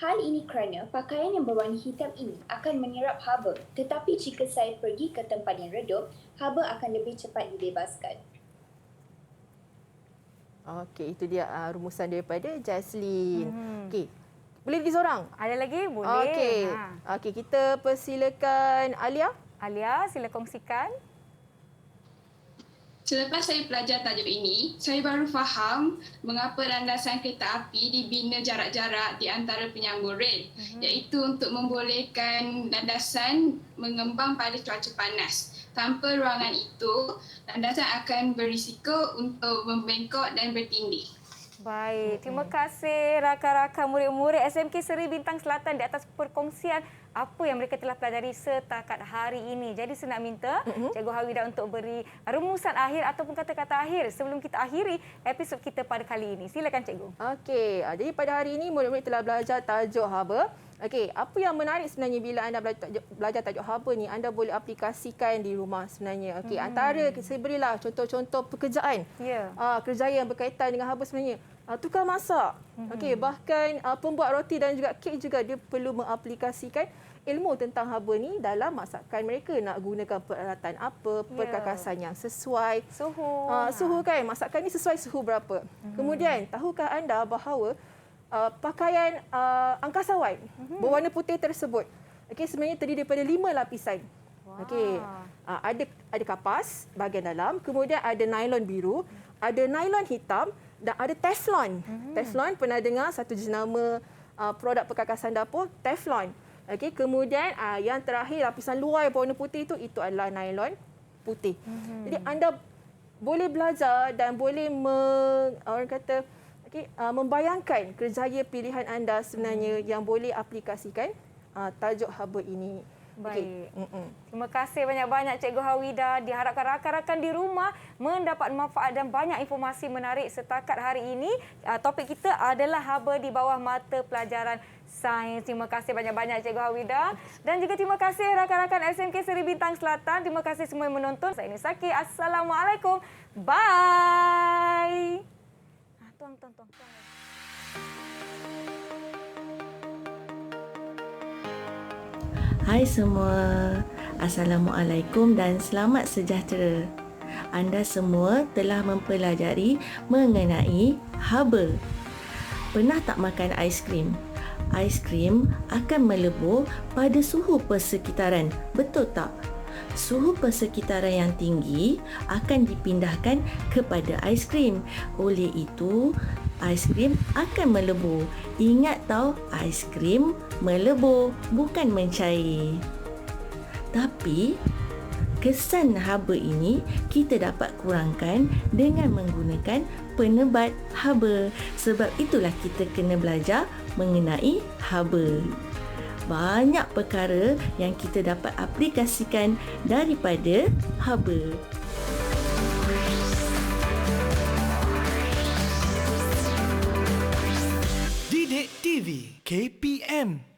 Hal ini kerana pakaian yang berwarna hitam ini akan menyerap haba, tetapi jika saya pergi ke tempat yang redup, haba akan lebih cepat dibebaskan. Okey, itu dia rumusan daripada Jaslyn. Okey. Boleh lagi seorang? Ada lagi? Boleh. Okey. Okey, kita persilakan Alia. Alia, sila kongsikan. Selepas saya belajar tajuk ini, saya baru faham mengapa landasan kereta api dibina jarak-jarak di antara penyambung rel, iaitu untuk membolehkan landasan mengembang pada cuaca panas. Tanpa ruangan itu, landasan akan berisiko untuk membengkok dan bertindih. Baik, terima kasih rakan-rakan murid-murid SMK Seri Bintang Selatan di atas perkongsian apa yang mereka telah pelajari setakat hari ini. Jadi saya nak minta Cikgu Hawida untuk beri rumusan akhir ataupun kata-kata akhir sebelum kita akhiri episod kita pada kali ini. Silakan Cikgu. Okey, jadi pada hari ini murid-murid telah belajar tajuk haba. Okey, apa yang menarik sebenarnya bila anda belajar tajuk haba ni, anda boleh aplikasikan di rumah sebenarnya. Okey, antara saya berilah contoh-contoh pekerjaan. Ya. Kerjaya yang berkaitan dengan haba sebenarnya. Tukang masak. Okey, bahkan pembuat roti dan juga kek juga dia perlu mengaplikasikan ilmu tentang haba ni dalam masakan mereka. Nak gunakan peralatan apa, perkakasan yang sesuai. Suhu kan, masakan ni sesuai suhu berapa. Kemudian, tahukah anda bahawa pakaian angkasawan berwarna putih tersebut sebenarnya terdiri daripada 5 lapisan. Okey. Ada kapas bahagian dalam, kemudian ada nylon biru, ada nylon hitam dan ada teflon. Teflon pernah dengar satu jenama produk perkakasan dapur, teflon. Okey, kemudian yang terakhir lapisan luar berwarna putih itu adalah nylon putih. Jadi anda boleh belajar dan boleh membayangkan kerjaya pilihan anda sebenarnya yang boleh aplikasikan tajuk haba ini. Baik. Terima kasih banyak-banyak Cikgu Hawida. Diharapkan rakan-rakan di rumah mendapat manfaat dan banyak informasi menarik setakat hari ini. Topik kita adalah haba di bawah mata pelajaran sains. Terima kasih banyak-banyak Cikgu Hawida. Dan juga terima kasih rakan-rakan SMK Seri Bintang Selatan. Terima kasih semua yang menonton. Saya Nisaki. Assalamualaikum. Bye. Tuang. Hai semua, Assalamualaikum dan selamat sejahtera. Anda semua telah mempelajari mengenai haba. Pernah tak makan aiskrim? Aiskrim akan melebur pada suhu persekitaran, betul tak? Suhu persekitaran yang tinggi akan dipindahkan kepada aiskrim. Oleh itu, aiskrim akan melebur. Ingat tahu, aiskrim melebur, bukan mencair. Tapi, kesan haba ini kita dapat kurangkan dengan menggunakan penebat haba. Sebab itulah kita kena belajar mengenai haba. Banyak perkara yang kita dapat aplikasikan daripada haba. Didik TV KPM